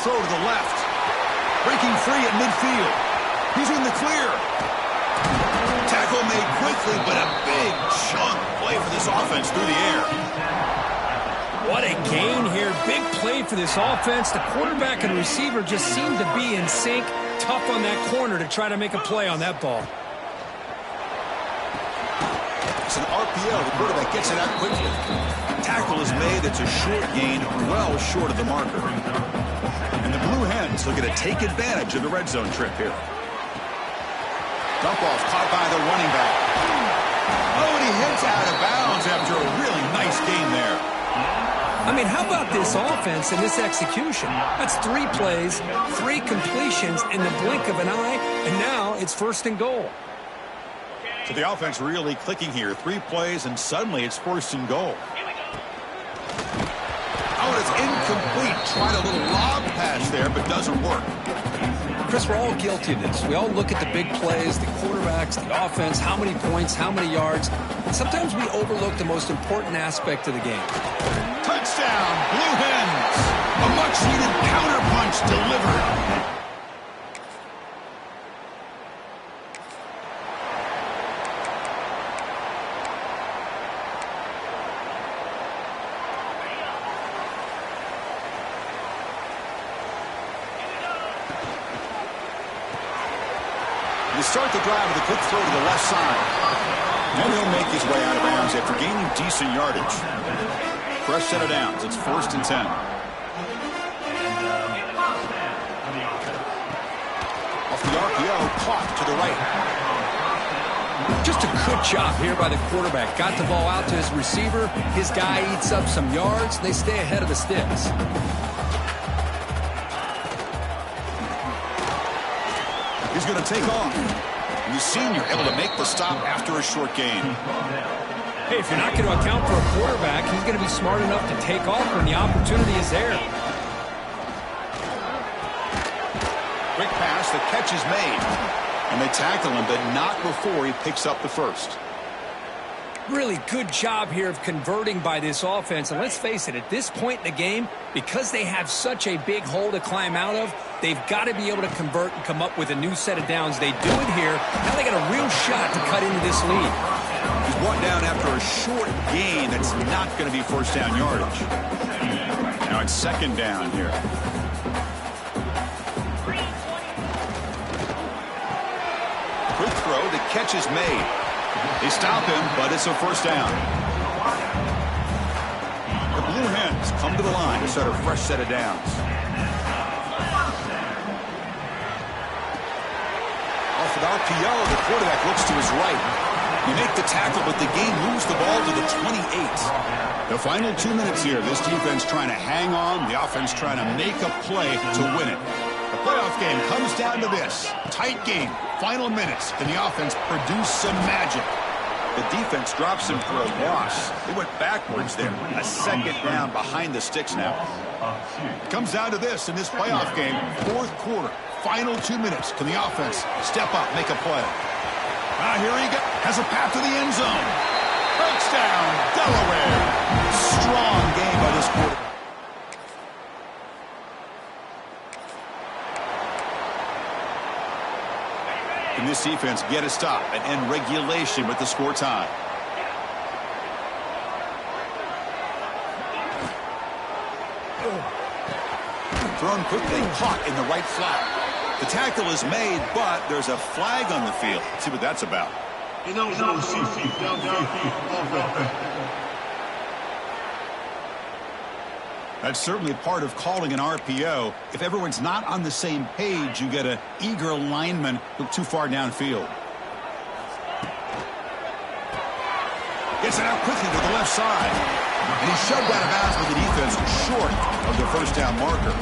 throw to the left. Breaking free at midfield. He's in the clear. Tackle made quickly, but a big chunk play for this offense through the air. What a gain here. Big play for this offense. The quarterback and receiver just seem to be in sync. Tough on that corner to try to make a play on that ball. It's an RPO. The quarterback gets it out quickly. Tackle is made. It's a short gain, well short of the marker. And the Blue Hens looking to take advantage of the red zone trip here. Dump off caught by the running back. Oh, and he hits out of bounds after a really nice gain there. I mean, how about this offense and this execution? That's 3 plays, 3 completions in the blink of an eye, and now it's 1st and goal. So the offense really clicking here. 3 plays, and suddenly it's 1st and goal. Oh, and it's incomplete. Tried a little lob pass there, but doesn't work. Chris, we're all guilty of this. We all look at the big plays, the quarterbacks, the offense, how many points, how many yards. And sometimes we overlook the most important aspect of the game. Touchdown, Blue Hens. A much-needed counterpunch delivered. To start the drive with a quick throw to the left side. And he'll make his way out of bounds after gaining decent yardage. Fresh set of downs. It's 1st and 10. Off the RPO, caught to the right. Just a good job here by the quarterback. Got the ball out to his receiver. His guy eats up some yards. And they stay ahead of the sticks. He's going to take off. And the senior able to make the stop after a short gain. Hey, if you're not going to account for a quarterback, he's going to be smart enough to take off when the opportunity is there. Quick pass, the catch is made. And they tackle him, but not before he picks up the first. Really good job here of converting by this offense. And let's face it, at this point in the game, because they have such a big hole to climb out of, they've got to be able to convert and come up with a new set of downs. They do it here. Now they got a real shot to cut into this lead. He's brought down after a short gain that's not going to be 1st down yardage. Now it's 2nd down here. Quick throw, the catch is made. They stop him, but it's a 1st down. The Blue Hens come to the line to start a fresh set of downs. Off an RPO, the quarterback looks to his right. They make the tackle, but the game moves the ball to the 28. The final 2 minutes here. This defense trying to hang on. The offense trying to make a play to win it. The playoff game comes down to this. Tight game. Final minutes. Can the offense produce some magic? The defense drops him for a loss. They went backwards there. A 2nd down behind the sticks now. It comes down to this in this playoff game. 4th quarter. Final 2 minutes. Can the offense step up, make a play? Here he goes. Has a path to the end zone. Touchdown, Delaware. Strong game by this quarterback. Can this defense get a stop and end regulation with the score tie? Thrown quickly, caught in the right flat. The tackle is made, but there's a flag on the field. Let's see what that's about. That's certainly part of calling an RPO. If everyone's not on the same page, you get an eager lineman look too far downfield. Gets it out quickly to the left side. And he's shoved out of bounds with the defense short of the 1st down marker.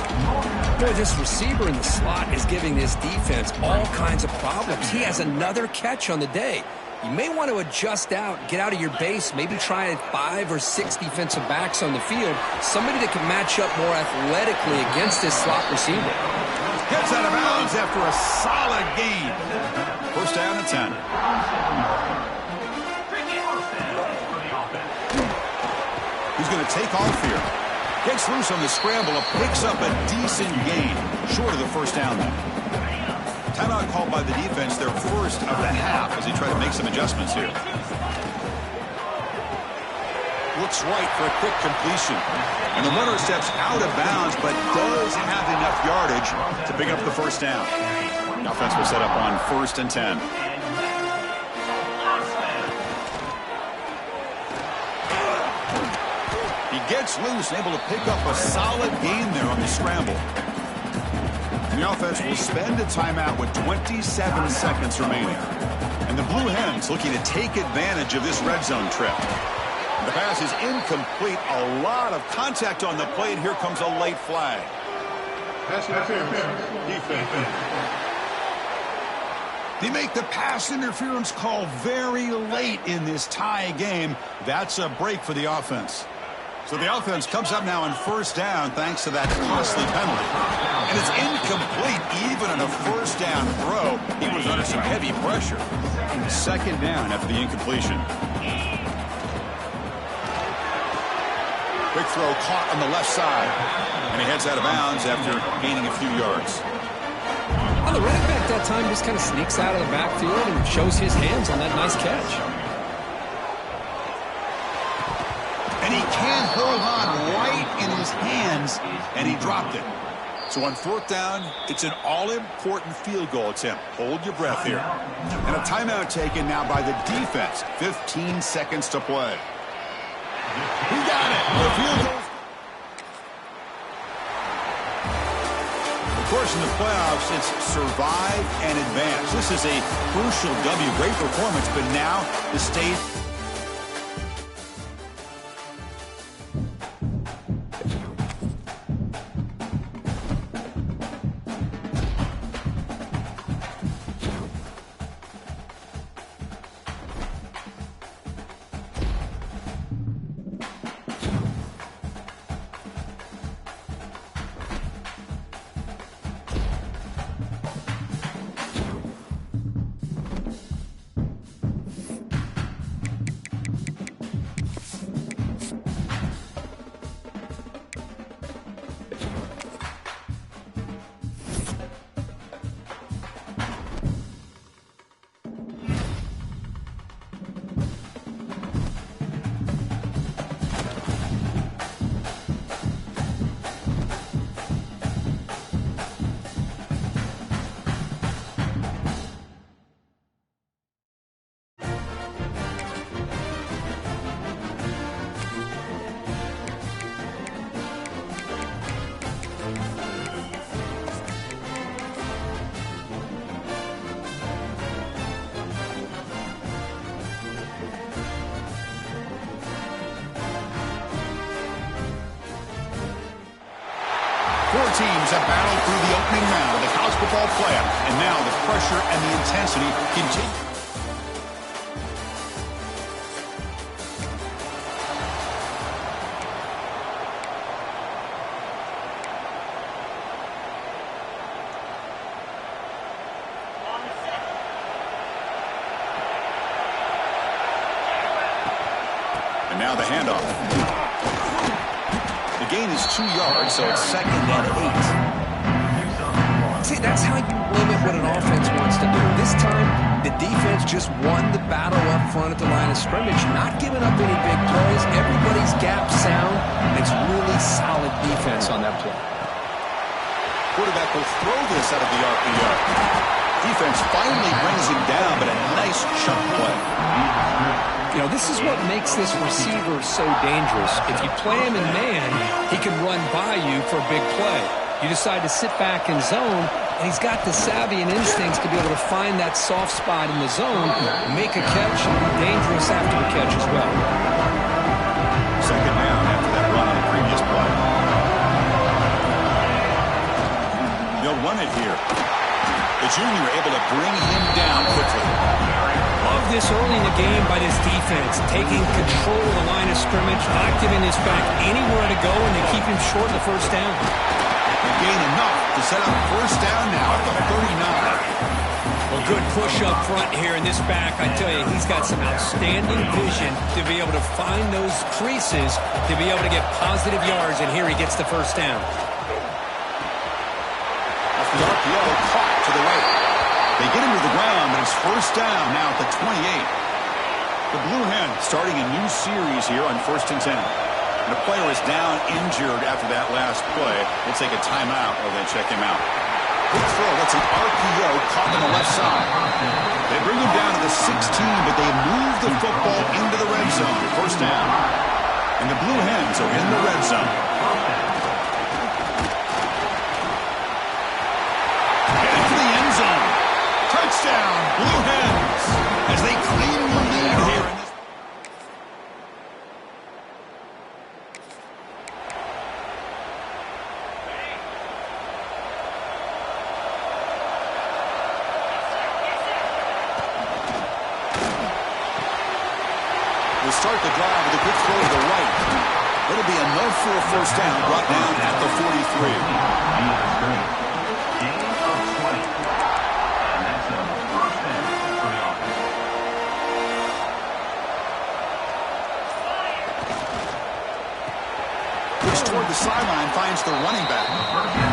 Boy, this receiver in the slot is giving this defense all kinds of problems. He has another catch on the day. You may want to adjust out, get out of your base, maybe try 5 or 6 defensive backs on the field, somebody that can match up more athletically against this slot receiver. Gets out of bounds after a solid gain. 1st down and 10. He's going to take off here. Gets loose on the scramble, picks up a decent gain, short of the first down there. Timeout called by the defense, their first of the half, as they try to make some adjustments here. Looks right for a quick completion. And the runner steps out of bounds, but does have enough yardage to pick up the first down. The offense will set up on 1st and 10. He gets loose and able to pick up a solid gain there on the scramble. And the offense will spend a timeout with 27 seconds remaining. And the Blue Hens looking to take advantage of this red zone trip. The pass is incomplete. A lot of contact on the play, and here comes a late flag. Pass defense. They make the pass interference call very late in this tie game. That's a break for the offense. So the offense comes up now on 1st down thanks to that costly penalty. And it's incomplete even on a 1st down throw. He was under some heavy pressure. And 2nd down after the incompletion. Quick throw caught on the left side. And he heads out of bounds after gaining a few yards. Well, the running back that time just kind of sneaks out of the backfield and shows his hands on that nice catch. And he can't hold on right in his hands, and he dropped it. So on 4th down, it's an all-important field goal attempt. Hold your breath here. And a timeout taken now by the defense. 15 seconds to play. He got it. The field goal. Of course, in the playoffs, it's survive and advance. This is a crucial W. Great performance, but now the state. Four teams have battled through the opening round of the college football playoff, and now the pressure and the intensity continue. And now the handoff. The gain is 2 yards, so it's 2nd and 8. See, that's how you limit what an offense wants to do. This time, the defense just won the battle up front at the line of scrimmage, not giving up any big plays. Everybody's gap sound, and it's really solid defense on that play. Quarterback will throw this out of the RPO. Defense finally brings him down, but a nice chunk play. You know, this is what makes this receiver so dangerous. If you play him in man, he can run by you for a big play. You decide to sit back in zone, and he's got the savvy and instincts to be able to find that soft spot in the zone, make a catch, and be dangerous after the catch as well. 2nd down after that run on the previous play. They'll run it here. The junior able to bring him down quickly. Love this early in the game by this defense, taking control of the line of scrimmage, not giving this back anywhere to go, and they keep him short of the first down. They gain enough to set up 1st down now at the 39. Well, good push up front here in this back. I tell you, he's got some outstanding vision to be able to find those creases, to be able to get positive yards, and here he gets the first down. Off the RPO, caught to the right. They get him to the ground, but it's first down now at the 28. The Blue Hens starting a new series here on 1st and 10. And the player is down injured after that last play. We'll take a timeout or then check him out. Quick throw, that's an RPO caught on the left side. They bring him down to the 16, but they move the football into the red zone. First down. And the Blue Hens are in the red zone. Headed for the end zone. Touchdown, Blue Hens, as they claim the lead here. We'll start the drive with a quick throw to the right. It'll be enough for a first down, brought down at the 43. Gain of 20. And that's a first down for the offense. Push toward the sideline, finds the running back.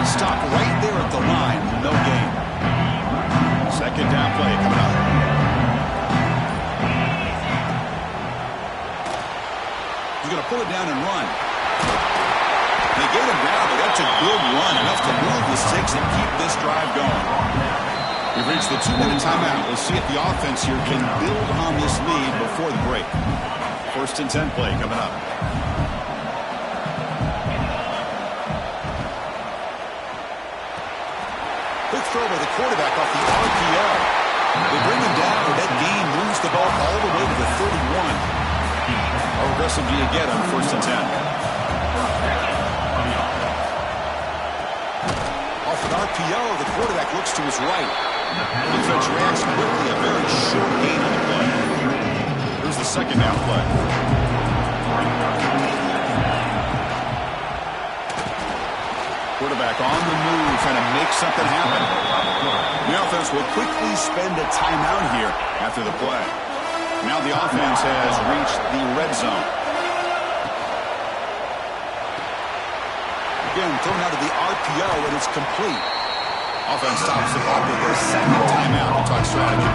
Stop right there at the line, no gain. Second down play coming up. He's going to pull it down and run. They get him down, but that's a good run, enough to move the sticks and keep this drive going. We've reached the 2-minute timeout. We'll see if the offense here can build on this lead before the break. 1st and 10 play coming up. Quick throw by the quarterback off the RPO. They bring him down, but that gain moves the ball all the way to the 31. How aggressive do you get on 1st and 10? Off an RPO, the quarterback looks to his right. The defense reacts quickly, a very short gain on the play. Here's the second down play. Quarterback on the move, trying to make something happen. The offense will quickly spend a timeout here after the play. Now the offense has reached the red zone. Again, thrown out of the RPO, and it's complete. Offense stops the clock with their second timeout to talk strategy.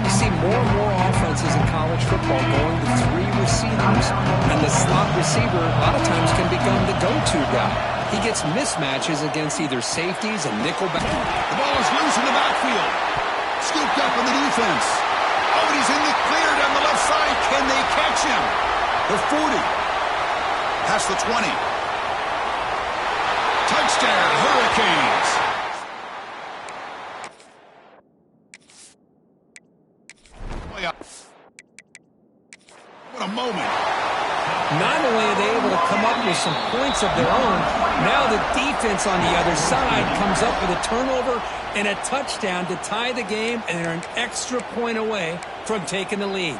You see more and more offenses in college football going to 3 receivers, and the slot receiver a lot of times can become the go-to guy. He gets mismatches against either safeties and nickelback. The ball is loose in the backfield. Scooped up in the defense. Oh, and he's in the clear down the left side. Can they catch him? The 40. Past the 20. Touchdown, Hurricanes. What a moment. Not only are they able to come up with some points of their own, now the defense on the other side comes up with a turnover and a touchdown to tie the game, and they're an extra point away from taking the lead.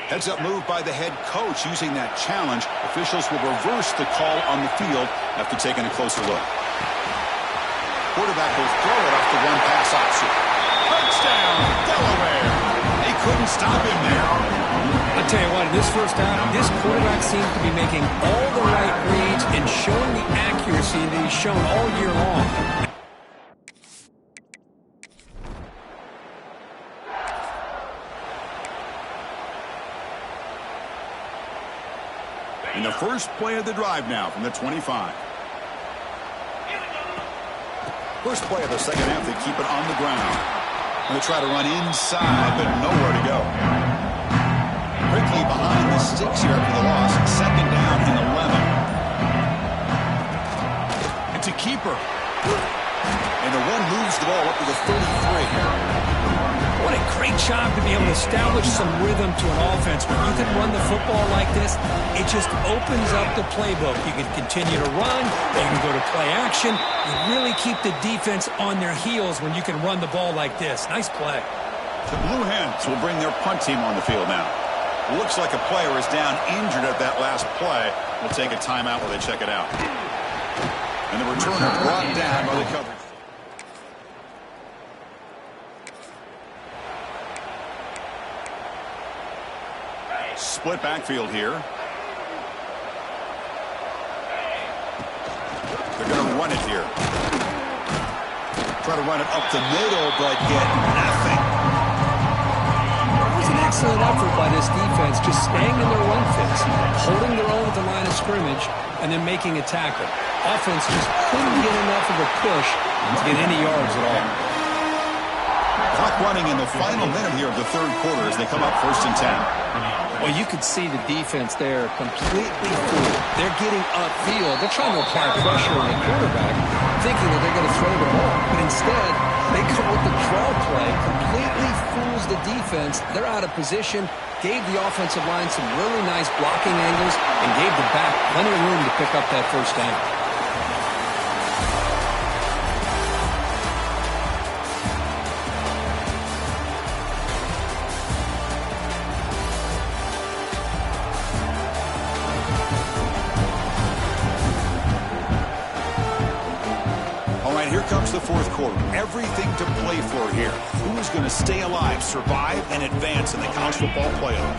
Heads up move by the head coach using that challenge. Officials will reverse the call on the field after taking a closer look. Quarterback will throw it off the one pass option. Touchdown, Delaware. They couldn't stop him there. I'll tell you what, in this first half, this quarterback seems to be making all the right reads and showing the accuracy that he's shown all year long. In the first play of the drive now from the 25. First play of the second half, they keep it on the ground. And they try to run inside, but nowhere to go. Quickly behind the sticks here after the loss. Second down and 11. It's a keeper. And the one moves the ball up to the 33. What a great job to be able to establish some rhythm to an offense. When you can run the football like this, it just opens up the playbook. You can continue to run, you can go to play action. You really keep the defense on their heels when you can run the ball like this. Nice play. The Blue Hens will bring their punt team on the field now. Looks like a player is down injured at that last play. We'll take a timeout while they check it out. And the returner brought down by the coverage. Split backfield here. They're going to run it here. Try to run it up the middle, but get nothing. It was an excellent effort by this defense, just staying in their run fits, holding their own at the line of scrimmage, and then making a tackle. Offense just couldn't get enough of a push to get any yards at all. Clock running in the final minute here of the third quarter as they come up 1st and 10. Well, you could see the defense there completely fooled. They're getting upfield. They're trying to apply pressure on the quarterback, thinking that they're going to throw the ball. But instead, they go with the draw play, completely fools the defense. They're out of position, gave the offensive line some really nice blocking angles, and gave the back plenty of room to pick up that first down. The fourth quarter. Everything to play for here. Who is going to stay alive, survive, and advance in the college football playoff?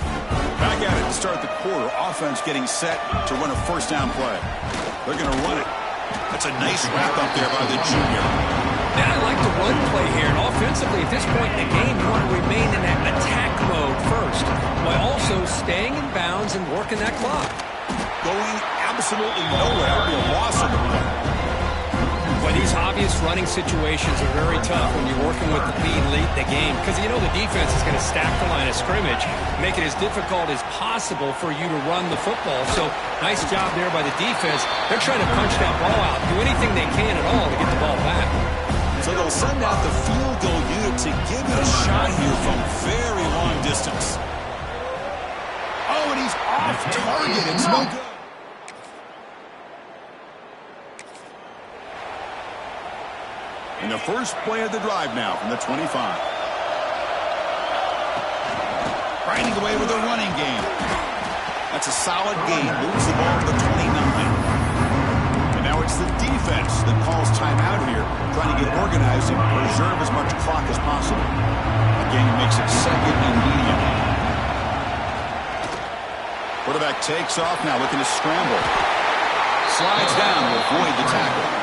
Back at it to start the quarter. Offense getting set to run a first down play. They're going to run it. That's a nice wrap up there by the junior. And I like the run play here. And offensively, at this point in the game, you want to remain in that attack mode first, while also staying in bounds and working that clock. Going absolutely nowhere. That would be a loss of the play. Well, these obvious running situations are very tough when you're working with the lead late in the game, because you know the defense is going to stack the line of scrimmage, make it as difficult as possible for you to run the football. So nice job there by the defense. They're trying to punch that ball out, do anything they can at all to get the ball back. So they'll send out the field goal unit to give it a shot here from very long distance. Oh, and he's off target. It's no good. In the first play of the drive now from the 25. Grinding away with a running game. That's a solid gain. Moves the ball to the 29. And now it's the defense that calls timeout here, trying to get organized and preserve as much clock as possible. Again, makes it 2nd and medium. Quarterback takes off now, looking to scramble. Slides down to avoid the tackle.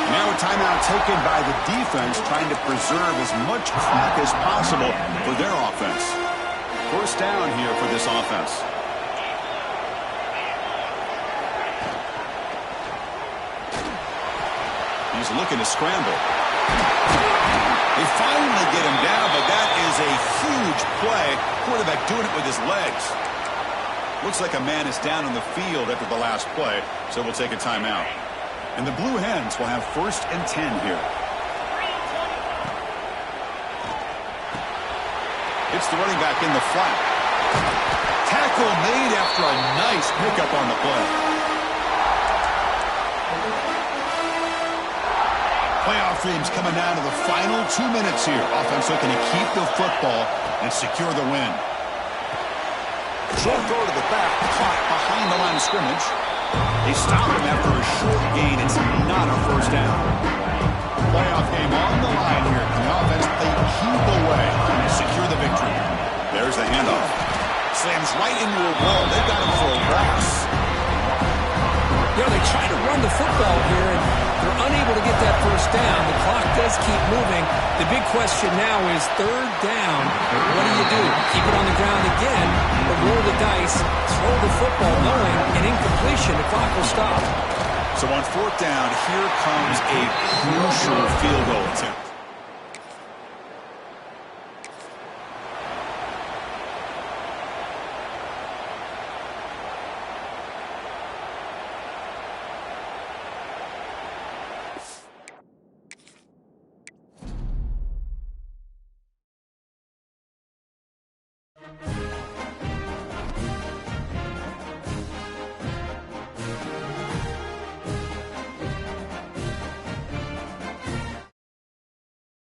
Now a timeout taken by the defense, trying to preserve as much clock as possible for their offense. First down here for this offense. He's looking to scramble. They finally get him down, but that is a huge play. Quarterback doing it with his legs. Looks like a man is down on the field after the last play, so we'll take a timeout. And the Blue Hens will have 1st and 10 here. It's the running back in the flat. Tackle made after a nice pickup on the play. Playoff dreams coming down to the final 2 minutes here. Offense looking to keep the football and secure the win. Short throw to the back, caught behind the line of scrimmage. They stop him after a short gain. It's not a first down. Playoff game on the line here. The offense played keep away to secure the victory. There's the handoff. Slams right into a wall. They've got him for a loss. You know, they try to run the football here, and they're unable to get that first down. The clock does keep moving. The big question now is 3rd down. What do? Keep it on the ground again, or roll the dice, throw the football, knowing an incompletion, the clock will stop. So on 4th down, here comes a crucial field goal attempt.